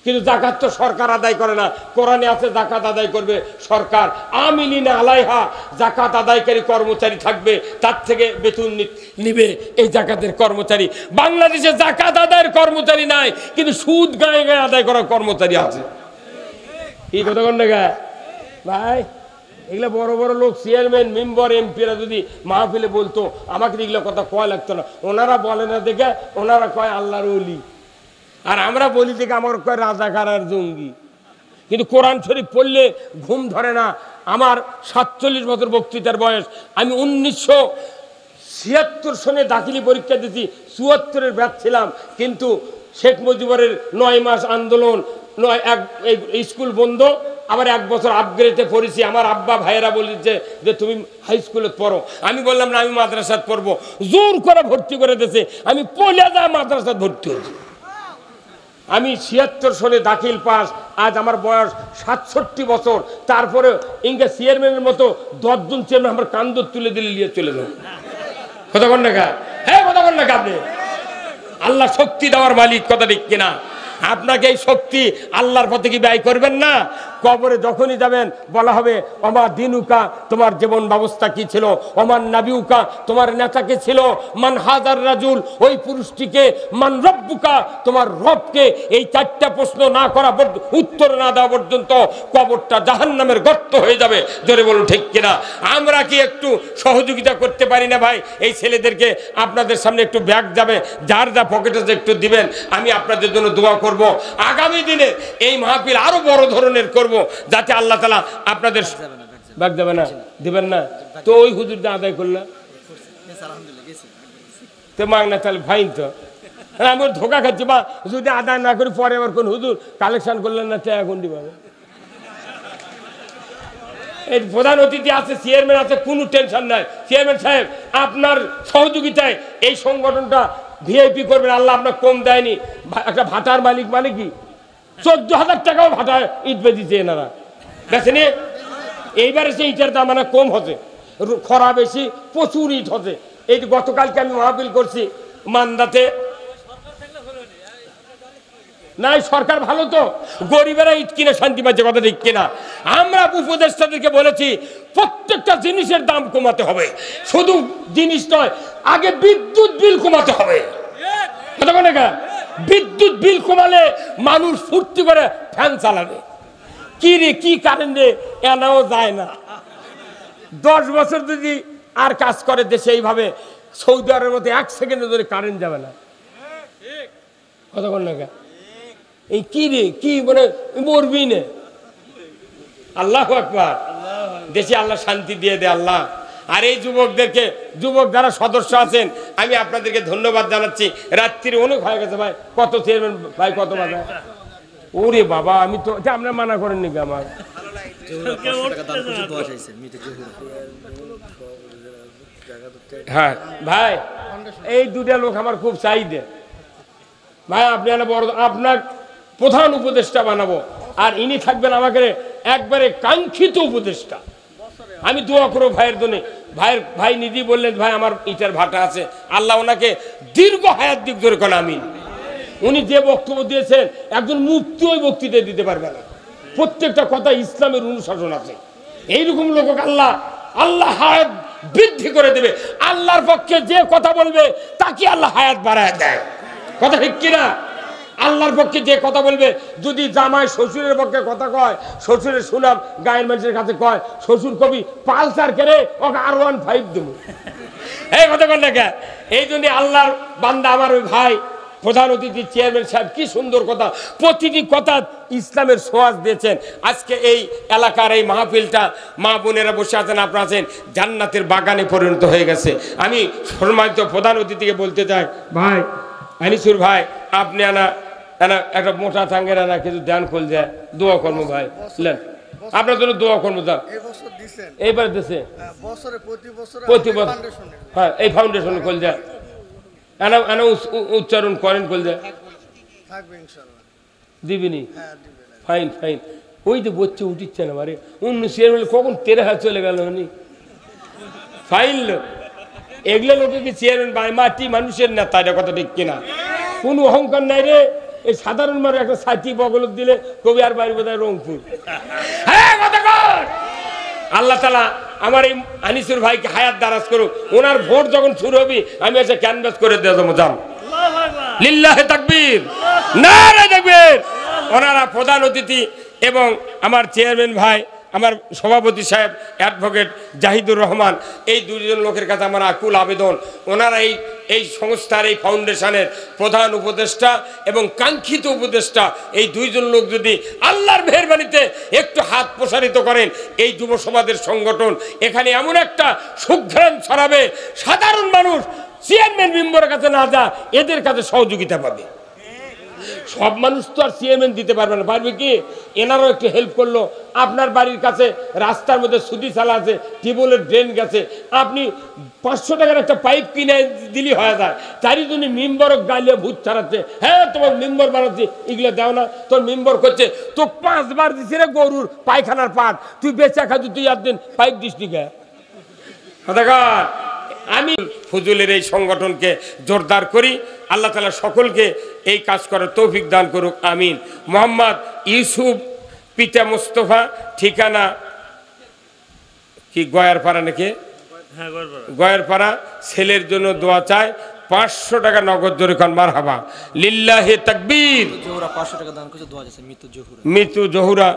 কিন্তু যাকাত তো সরকার আদায় করে না। কোরআনে আছে যাকাত আদায় করবে সরকার। আমিলিনা আলাইহা, যাকাত আদায়কারী কর্মচারী থাকবে, তার থেকে বেতন নিবে এই যাকাতের কর্মচারী। বাংলাদেশে যাকাত আদায়ের কর্মচারী নাই, কিন্তু সুদ গায়ে গায়ে আদায় করার কর্মচারী আছে। এই কথা কোন না ভাই? এগুলো বড় বড় লোক, চেয়ারম্যান, মেম্বার, এমপিরা যদি মাহফিলে বলতো, আমাকে এগুলো কথা কয় লাগতো না। ওনারা বলে না দেখে ওনারা কয় আল্লাহর ওলি, আর আমরা বলি দেখে আমার কয় রাজাকার আর জঙ্গি। কিন্তু কোরআন শরীফ পড়লে ঘুম ধরে না। আমার 47 বছর বক্তৃতার বয়স। আমি 1976 সনে দাখিলি পরীক্ষা দিয়েছি, 74-এর ব্যাচ ছিলাম। কিন্তু শেখ মুজিবুরের 9 মাস আন্দোলন, স্কুল বন্ধ, আবার 1 বছর আপগ্রেডে পড়েছি। আমার আব্বা ভাইয়েরা বলেছে যে তুমি হাই স্কুলে পড়ো। আমি বললাম না, আমি মাদ্রাসাত পড়বো। জোর করে ভর্তি করে দিয়েছে, আমি পড়ে যা মাদ্রাসাত ভর্তি হয়েছি। আমি 76 সনে দাখিল পাস, আজ আমার বয়স 67 বছর। তারপরে ইংরেজ চেয়ারম্যানের মতো 10 জন চেয়ারম্যান আমার কান্দর তুলে দিলে নিয়ে চলে যাও। কথা বল না কা? হ্যাঁ, কথা বল না কা? আপনি আল্লাহ শক্তি দেওয়ার মালিক, কথা ঠিক কিনা? আপনাকে এই শক্তি আল্লাহর পথে কি ব্যয় করবেন না? কবরে যখনই যাবেন বলা হবে ওমা দিনুকা, তোমার জীবন ব্যবস্থা কি ছিল? ওমান নাবিউকা, তোমার নেতা কে ছিল? মান হাজার রাজুল, ওই পুরুষটিকে? মান রব্বুকা, তোমার রবকে? এই 4টা প্রশ্ন না করা, উত্তর না দেওয়া পর্যন্ত কবরটা জাহান্নামের গর্ত হয়ে যাবে। জোরে বলুন ঠিক কিনা? আমরা কি একটু সহযোগিতা করতে পারি না ভাই? এই ছেলেদেরকে আপনাদের সামনে একটু ব্যাগ যাবে, যার যা পকেটে একটু দিবেন, আমি আপনাদের জন্য দোয়া করব। আগামী দিনে এই মাহফিল আরো বড় ধরনের করব, যাতে আল্লাহ তাআলা আপনাদের ব্যাগ যাবে না, দিবেন না তো ওই হুজুরটা আদায় করলাম তো মাগনা, তাহলে ফাইন তো। আমি ধোকা খাচ্ছি, বা যদি আদায় না করি পরে আবার কোন হুজুর কালেকশন করলেন না, টাকা কোন দিবে? এই প্রধান অতিথি আছে, চেয়ারম্যান আছে, কোনো টেনশন নাই। চেয়ারম্যান সাহেব, আপনার সহযোগিতায় এই সংগঠনটা ভিআইপি করবেন। আল্লাহ আপনার কম দেয়নি। একটা ভাটার মালিক মানে কি 14,000 টাকাও ভাটা ইট বেঁধেছে এনারা, দেখেনি? এইবারে সে ইটের দাম মানে কম হচ্ছে, খরা বেশি, প্রচুর ইট হচ্ছে। এই গতকালকে আমি মাহফিল করছি মান্দাতে। নাই, সরকার ভালো তো, গরিবেরা ইট কিনে শান্তি পাচ্ছে, কথা ঠিক কিনা? আমরা উপদেষ্টাদেরকে বলেছি প্রত্যেকটা জিনিসের দাম কমাতে হবে। শুধু জিনিস নয়, আগে বিদ্যুৎ বিল কমাতে হবে। কথা বলে না? বিদ্যুৎ বিল কমালে মানুষ ফুর্তি করে ফ্যান চালাবে। কি রে, কি কারেন্টে এনাও যায় না। 10 বছর যদি আর কাজ করে দেশে এইভাবে, সৌদি আরবের মধ্যে 1 সেকেন্ডে ধরে কারেন্ট যাবে না। কথা বল না? এই কি রে, কি মানে মরবি না? আল্লাহু আকবার। দেশে আল্লাহ শান্তি দিয়ে দে আল্লাহ। আর এই যুবকদেরকে, যুবক যারা সদস্য আছেন, আমি আপনাদেরকে ধন্যবাদ জানাচ্ছি। রাত্রি অনেক হয়ে গেছে ভাই। কত চেয়ারম্যান ভাই, কত বাজে? ওরে বাবা, আমি তো আপনার মানা করেন নাকি? আমার হ্যাঁ ভাই, এই 2টা লোক আমার খুব চাহিদা ভাই। আপনি বড়, আপনার প্রধান উপদেষ্টা বানাবো, আর ইনি থাকবেন আমাকে একবারে কাঙ্ক্ষিত উপদেষ্টা। আমি দোয়া করবো ভাইয়ের জন্য। ভাই নিজেই বললেন, ভাই আমার ইটার ভাটা আছে, আল্লাহ ওনাকে দীর্ঘ হায়াত দিক ধরে কোন আমিন। উনি যে বক্তব্য দিয়েছেন, একজন মুফতি ওই বক্তৃতা দিতে পারবে না। প্রত্যেকটা কথা ইসলামের অনুশাসন আছে। এইরকম লোক আল্লাহ হায়াত বৃদ্ধি করে দেবে। আল্লাহর পক্ষে যে কথা বলবে তাকে আল্লাহ হায়াত বাড়ায় দেয়। কথা ঠিক কিনা? আল্লাহর পক্ষে যে কথা বলবে, যদি জামাই শ্বশুরের পক্ষে কথা কয়, শ্বশুরের সুনাম গায়ের মানুষের কাছে কয়, শ্বশুর কবি পালসার কেড়ে ওকে R15 দেবো, এই কথা বল না। এই জন্য আল্লাহর বান্দা আমার ওই ভাই প্রধান অতিথি চেয়ারম্যান সাহেব কি সুন্দর কথা, প্রতিটি কথা ইসলামের ছোঁয়াচ দিয়েছেন। আজকে এই এলাকার এই মাহফিলটা, মা বোনেরা বসে আছেন, আপনারা আছেন, জান্নাতের বাগানে পরিণত হয়ে গেছে। আমি সম্মানিত প্রধান অতিথিকে বলতে চাই, ভাই আনিসুর ভাই, আপনি একটা মোটা টাঙ্গের কিছু ধ্যান খোল যায়, দোয়া কর্ম ভাই, বুঝলেন, আপনার জন্য দোয়া কর্ম দাম এইবার দেশে প্রতি বছর, হ্যাঁ এই ফাউন্ডেশন খোল যায়, উচ্চারণ করেন খোল যায়, দিবিনি, ফাইন ফাইন। ওই তো বচ্চে উঠিচ্ছে না মারে, অন্য চেয়ারম্যান কখন 13 চলে গেল উনি, ফাইন লোক, এগুলো লোকে কি চেয়ারম্যান মাটি মানুষের নেতা, এটা কথা ঠিক কিনা? কোন অহংকার নাই রে, এই সাধারণ মানুষ একটা সাথী বগলত দিলে কবি আর বাড়ি বোধ হয় রংপুর। আল্লাহ তালা আমার এই আনিসুর ভাইকে হায়াত দারাজ করুক, ওনার ভোট যখন শুরু হবে আমি এসে ক্যানভাস করে দিয়ে দেবো, যান লিল্লাহে তাকবীর, নারে তাকবীর। ওনারা প্রধান অতিথি এবং আমার চেয়ারম্যান ভাই, আমার সভাপতি সাহেব অ্যাডভোকেট জাহিদুর রহমান, এই দুজন লোকের কাছে আমার আকুল আবেদন, ওনারা এই সংস্থার এই ফাউন্ডেশনের প্রধান উপদেষ্টা এবং কাঙ্ক্ষিত উপদেষ্টা, এই দুইজন লোক যদি আল্লাহর মেহেরবানিতে একটু হাত প্রসারিত করেন, এই যুব সমাজের সংগঠন এখানে এমন একটা সুঘ্রাণ ছড়াবে, সাধারণ মানুষ চেয়ারম্যান মেম্বারের কাছে না যা এদের কাছে সহযোগিতা পাবে। সব মানুষ তো আর চেয়ারম্যান দিতে পারবে না, পারবে কি? এনারাও একটু হেল্প করলো। আপনার বাড়ির কাছে রাস্তার মধ্যে সুদি চালা আছে, টিউবওয়েলের ড্রেন গেছে, আপনি 500 টাকার একটা পাইপ কিনে দিলি হয়ে যায়, চারিজনে মেম্বরক গালিয়ে ভূত ছাড়াচ্ছে, হ্যাঁ তোমার মেম্বর বানাচ্ছি, এগুলো দেও না, তোর মেম্বর করছে তো 5 বার দিছি রে গরুর পায়খানার পাট, তুই বেচা খাচ্ছি, তুই আর দিন পাইপ দিস নি কে? আমি ফজলের এই সংগঠনকে জোরদার করি, আল্লাহ তাআলা সকলকে এই কাজ করার তৌফিক দান করুক, আমিন। মোহাম্মদ ইউসুফ, পিতা মুস্তফা, ঠিকানা কি গয়ারপাড়া নাকি? হ্যাঁ গয়ারপাড়া। ছেলের জন্য দোয়া চায়, 500 টাকা নগদ জোরে খান মারহাবা, লিল্লাহে তাকবীর। 500 টাকা দান করেছে, দোয়া চাইছে মৃত্যু জহুরা,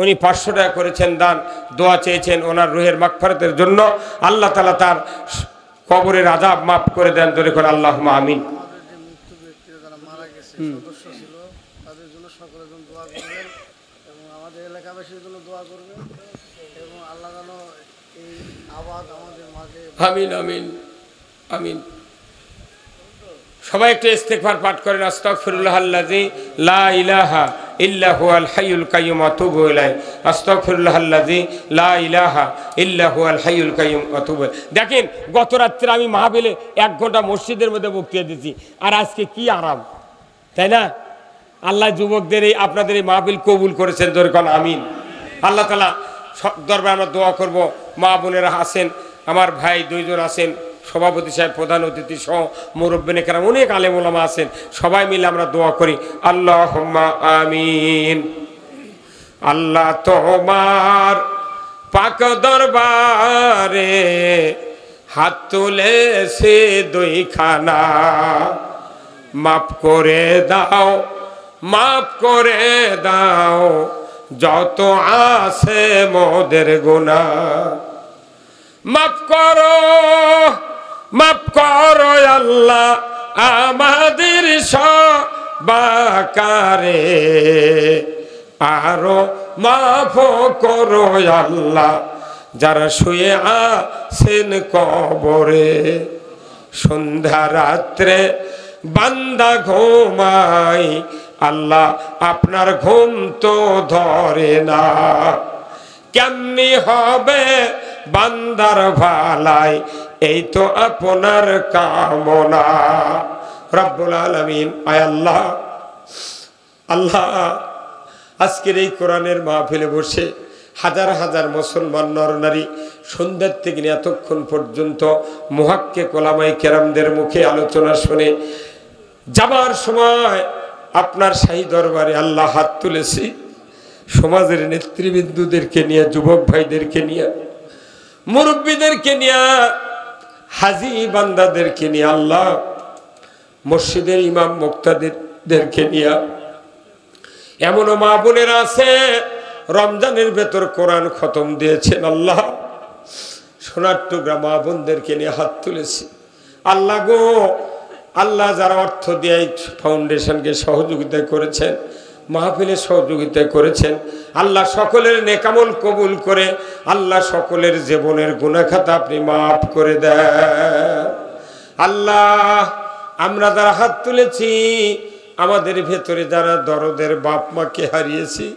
উনি 500 টাকা করেছেন দান, দোয়া চেয়েছেন ওনার রুহের মাগফিরাতের জন্য, আল্লাহ তাআলা তার কবরের আযাব মাফ করে দেন, জোরে করে আল্লাহুম্মা আমিন। আমিন আমিন আমিন। সবাই একটু ইস্তিগফার পাঠ করেন, আস্তাগফিরুল্লাহাল্লাযী লা ইলাহা ইল্লা হুয়াল হাইয়ুল কাইয়্যুম ওয়া আতুবু ইলাইহি, আস্তাগফিরুল্লাহাল্লাযী লা ইলাহা ইল্লা হুয়াল হাইয়ুল কাইয়্যুম ওয়া আতুবু। দেখেন গত রাত্রে আমি মাহফিলে 1 ঘন্টা মসজিদের মধ্যে বক্তৃতা দিয়েছি, আর আজকে কি আরাম, তাই না? আল্লাহ যুবকদের এই আপনাদের এই মাহফিল কবুল করেছেন, জোরে কোন আমিন। আল্লাহ তাআলা দরবারে আমরা দোয়া করব, মা বোনেরা আছেন, আমার ভাই 2 জন আছেন, সভাপতি সাহেব, প্রধান অতিথি সহ মুরব্বিনে কেরাম, অনেক আলেম ওলামা আছেন, সবাই মিলে আমরা দোয়া করি, আল্লাহুম্মা আমিন। আল্লাহ তোমার পাক দরবারে হাত তুলেছে 2 খানা, মাফ করে দাও, মাফ করে দাও যত আছে মোদের গুনাহ, মাফ করো, মাফ করো আল্লাহ আমাদের সবাকারে, আরো মাফ করো আল্লাহ যারা শুয়ে আছেন কবরে। সন্ধ্যা রাত্রে বান্দা ঘুমাই, আল্লাহ আপনার ঘুম তো ধরে না, কেমনি হবে বান্দার ভালাই, এই তো আপনার কামনা। রব্বুল আলামিন, আয় আল্লাহ, আল্লাহ আজকের এই কোরআনের মাহফিলে বসে হাজার হাজার মুসলমান নরনারী সন্ধ্যার থেকে এতক্ষণ পর্যন্ত মুহাক্কিক ওলামায়ে কেরামদের মুখে আলোচনা শুনে যাবার সময় আপনার শাহী দরবারে আল্লাহ হাত তুলেছি, সমাজের নেতৃবৃন্দদেরকে নিয়ে, যুবক ভাইদেরকে নিয়ে, মুরব্বীদেরকে নিয়ে, হাজী বান্দাদেরকে নিয়ে, আল্লাহ মসজিদের ইমাম মুক্তাদির বোনদেরকে নিয়ে। এমনও মা বোনেরা আছে রমজানের ভেতর কোরআন খতম দিয়েছেন। আল্লাহ, সোনার টুকরা মা বোনদেরকে নিয়ে হাত তুলেছি। আল্লাহ গো, আল্লাহ যারা অর্থ দিয়ে ফাউন্ডেশনকে সহযোগিতা করেছেন, মাহফিলে সহযোগিতা করেছেন, আল্লাহ সকলের নেকামল কবুল করে আল্লাহ সকলের জীবনের গুনাহ খাতা আপনি মাফ করে দেন। আল্লাহ, আমরা যারা হাত তুলেছি, আমাদের ভেতরে যারা দরদের বাপ মাকে হারিয়েছি,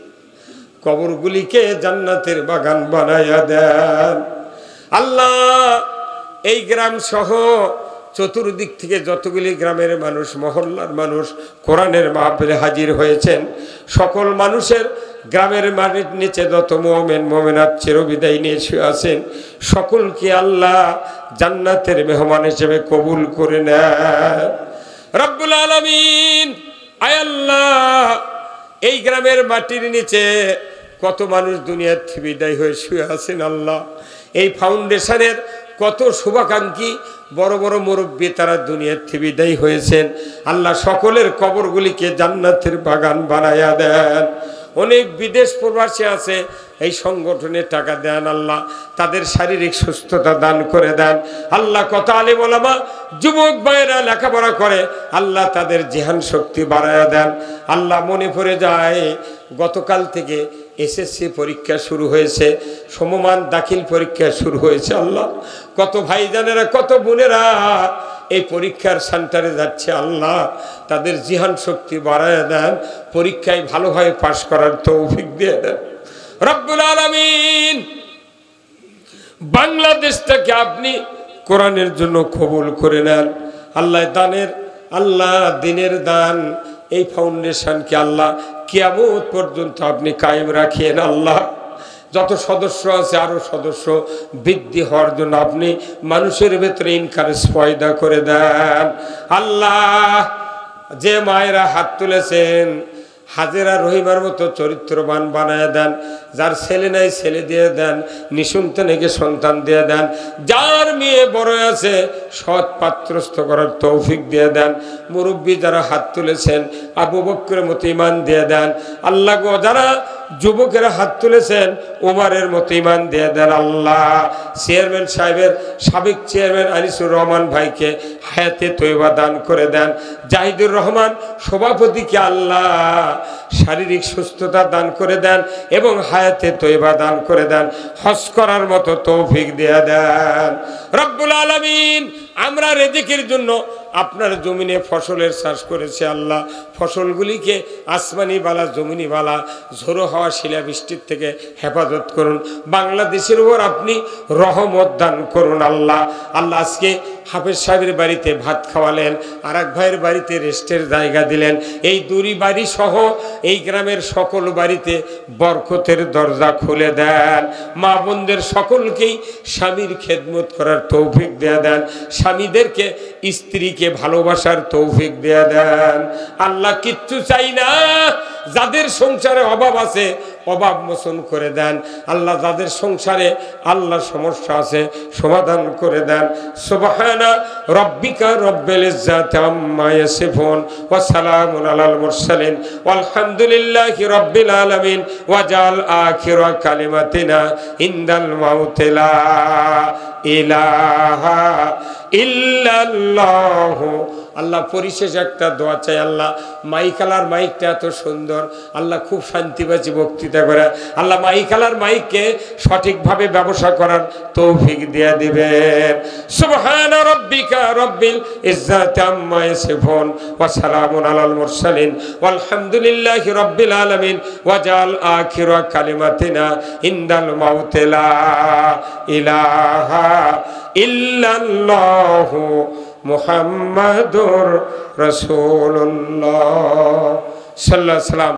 কবরগুলিকে জান্নাতের বাগান বানায়া দেন। আল্লাহ, এই গ্রাম সহ চতুর্দিক থেকে যতগুলি গ্রামের মানুষ, মহল্লার মানুষ কোরআনের মাহফিলে হাজির হয়েছেন, সকল মানুষের গ্রামের মাটির নিচে যত মুমিন মুমিনাত চিরবিদায় নিয়ে শুয়ে আছেন, সকলকে আল্লাহ জান্নাতের মেহমান হিসেবে কবুল করে নেন। রব্বুল আলামিন, আয় আল্লাহ, এই গ্রামের মাটির নিচে কত মানুষ দুনিয়ার থেকে বিদায় হয়ে শুয়ে আছেন। আল্লাহ, এই ফাউন্ডেশনের কত শুভাকাঙ্ক্ষী বড় বড় মুরব্বী তারা দুনিয়ার থেকে বিদায় হয়েছেন। আল্লাহ, সকলের কবরগুলিকে জান্নাতের বাগান বানায়া দেন। অনেক বিদেশ প্রবাসী আছে, এই সংগঠনে টাকা দেন। আল্লাহ, তাদের শারীরিক সুস্থতা দান করে দেন। আল্লাহ, কত আলেম ওলামা যুবক ভাইয়েরা লেখাপড়া করে, আল্লাহ তাদের জিহান শক্তি বাড়ায়া দেন। আল্লাহ, মনে পড়ে যায় গতকাল থেকে এসএসসি পরীক্ষা শুরু হয়েছে, সমমান দাখিল পরীক্ষা শুরু হয়েছে। আল্লাহ, কত ভাইজানেরা কত বোনেরা এই পরীক্ষার সেন্টারে যাচ্ছে। আল্লাহ, তাদের জিহান শক্তি বাড়ায় দেন, পরীক্ষায় ভালোভাবে পাশ করার তৌফিক দিয়ে দেন। রব্বুল আলামিন, বাংলাদেশটাকে আপনি কোরআনের জন্য কবুল করে নেন। আল্লাহ, দানের আল্লাহ দিনের দান এই ফাউন্ডেশনকে আল্লাহ কিয়ামত পর্যন্ত আপনি কায়েম রাখেন। আল্লাহ, যত সদস্য আছে আরো সদস্য বৃদ্ধি হওয়ার জন্য আপনি মানুষের ভেতরে ইনকারেজ পয়দা করে দেন। আল্লাহ, যে মায়েরা হাত তুলেছেন, হাজেরা রহিমার মতো চরিত্রবান বানায় দেন। যার ছেলে নাই ছেলে দিয়ে দেন, নিঃসন্তানকে সন্তান দিয়ে দেন। যার মেয়ে বড় আছে সৎ পাত্রস্থ করার তৌফিক দিয়ে দেন। মুরব্বী যারা হাত তুলেছেন, আবু বকরের মতো ইমান দিয়ে দেন। আল্লাহ গো, যারা যুবকেরা হাত তুলেছেন, ওমরের মতো ইমান দিয়ে দেন। আল্লাহ, চেয়ারম্যান সাহেবের সাবেক চেয়ারম্যান আনিসুর রহমান ভাইকে হায়াতে তৈবা দান করে দেন। জাহিদুর রহমান সভাপতিকে আল্লাহ শারীরিক সুস্থতা দান করে দেন এবং হায়াতে তৈবা দান করে দেন। হজ করার মতো তৌফিক দিয়ে দেন। রব্বুল আলামিন, আমরা রিজিকের জন্য আপনার জমিনে ফসলের চাষ করেছে। আল্লাহ, ফসলগুলিকে আসমানি বালা জমিনি বালা ঝোড়ো হওয়া শিলাবৃষ্টির থেকে হেফাজত করুন। বাংলাদেশের উপর আপনি রহমত দান করুন। আল্লাহ, আল্লাহ আজকে হাফেজ সাহেবের বাড়িতে ভাত খাওয়ালেন, আর এক ভাইয়ের বাড়িতে রেস্টের জায়গা দিলেন। এই দুই বাড়ি সহ এই গ্রামের সকল বাড়িতে বরকতের দরজা খুলে দেন। মা বোনদের সকলকেই স্বামীর খেদমত করার তৌফিক দিয়ে দেন। স্বামীদেরকে স্ত্রীকে ভালোবাসার তৌফিক দিয়ে দেন। আল্লাহ, কিচ্ছু চাই না। যাদের সংসারে অভাব আছে অভাব মোচন করে দেন। আল্লাহ, যাদের সংসারে আল্লাহ সমস্যা আছে সমাধান করে দেন। সুবহানা রাব্বিকা রব্বিল ইজ্জাতি আম্মা ইয়াসিফুন ওয়া সালামুন আলাল মুরসালিন ওয়ালহামদুলিল্লাহি রাব্বিল আলামিন ওয়া জাল আখিরা কালিমাতিনা ইনদাল মাউতি লা ইলাহা ইল্লাল্লাহ। আল্লাহ, পরিশেষে একটা দোয়া চাই। আল্লাহ, মাইকালার মাইকটা এত সুন্দর, আল্লাহ খুব শান্তিবাজি বক্তৃতা করে। আল্লাহ, মাইকালার মাইককে সঠিকভাবে ব্যবসা করার তৌফিক দিয়ে দিবেন। সুবহানা রাব্বিকা রব্বিল ইজ্জাতি আম্মা ইয়াসিফুন ওয়া সালামুন আলাল মুরসালিন ওয়ালহামদুলিল্লাহি রাব্বিল আলামিন ওয়া জাল আখিরা কালিমাতিনা ইনদাল মাউতি লা ইলাহা ইল্লাল্লাহু মুহাম্মাদুর রাসূলুল্লাহ সাল্লাল্লাহু আলাইহি ওয়াসাল্লাম।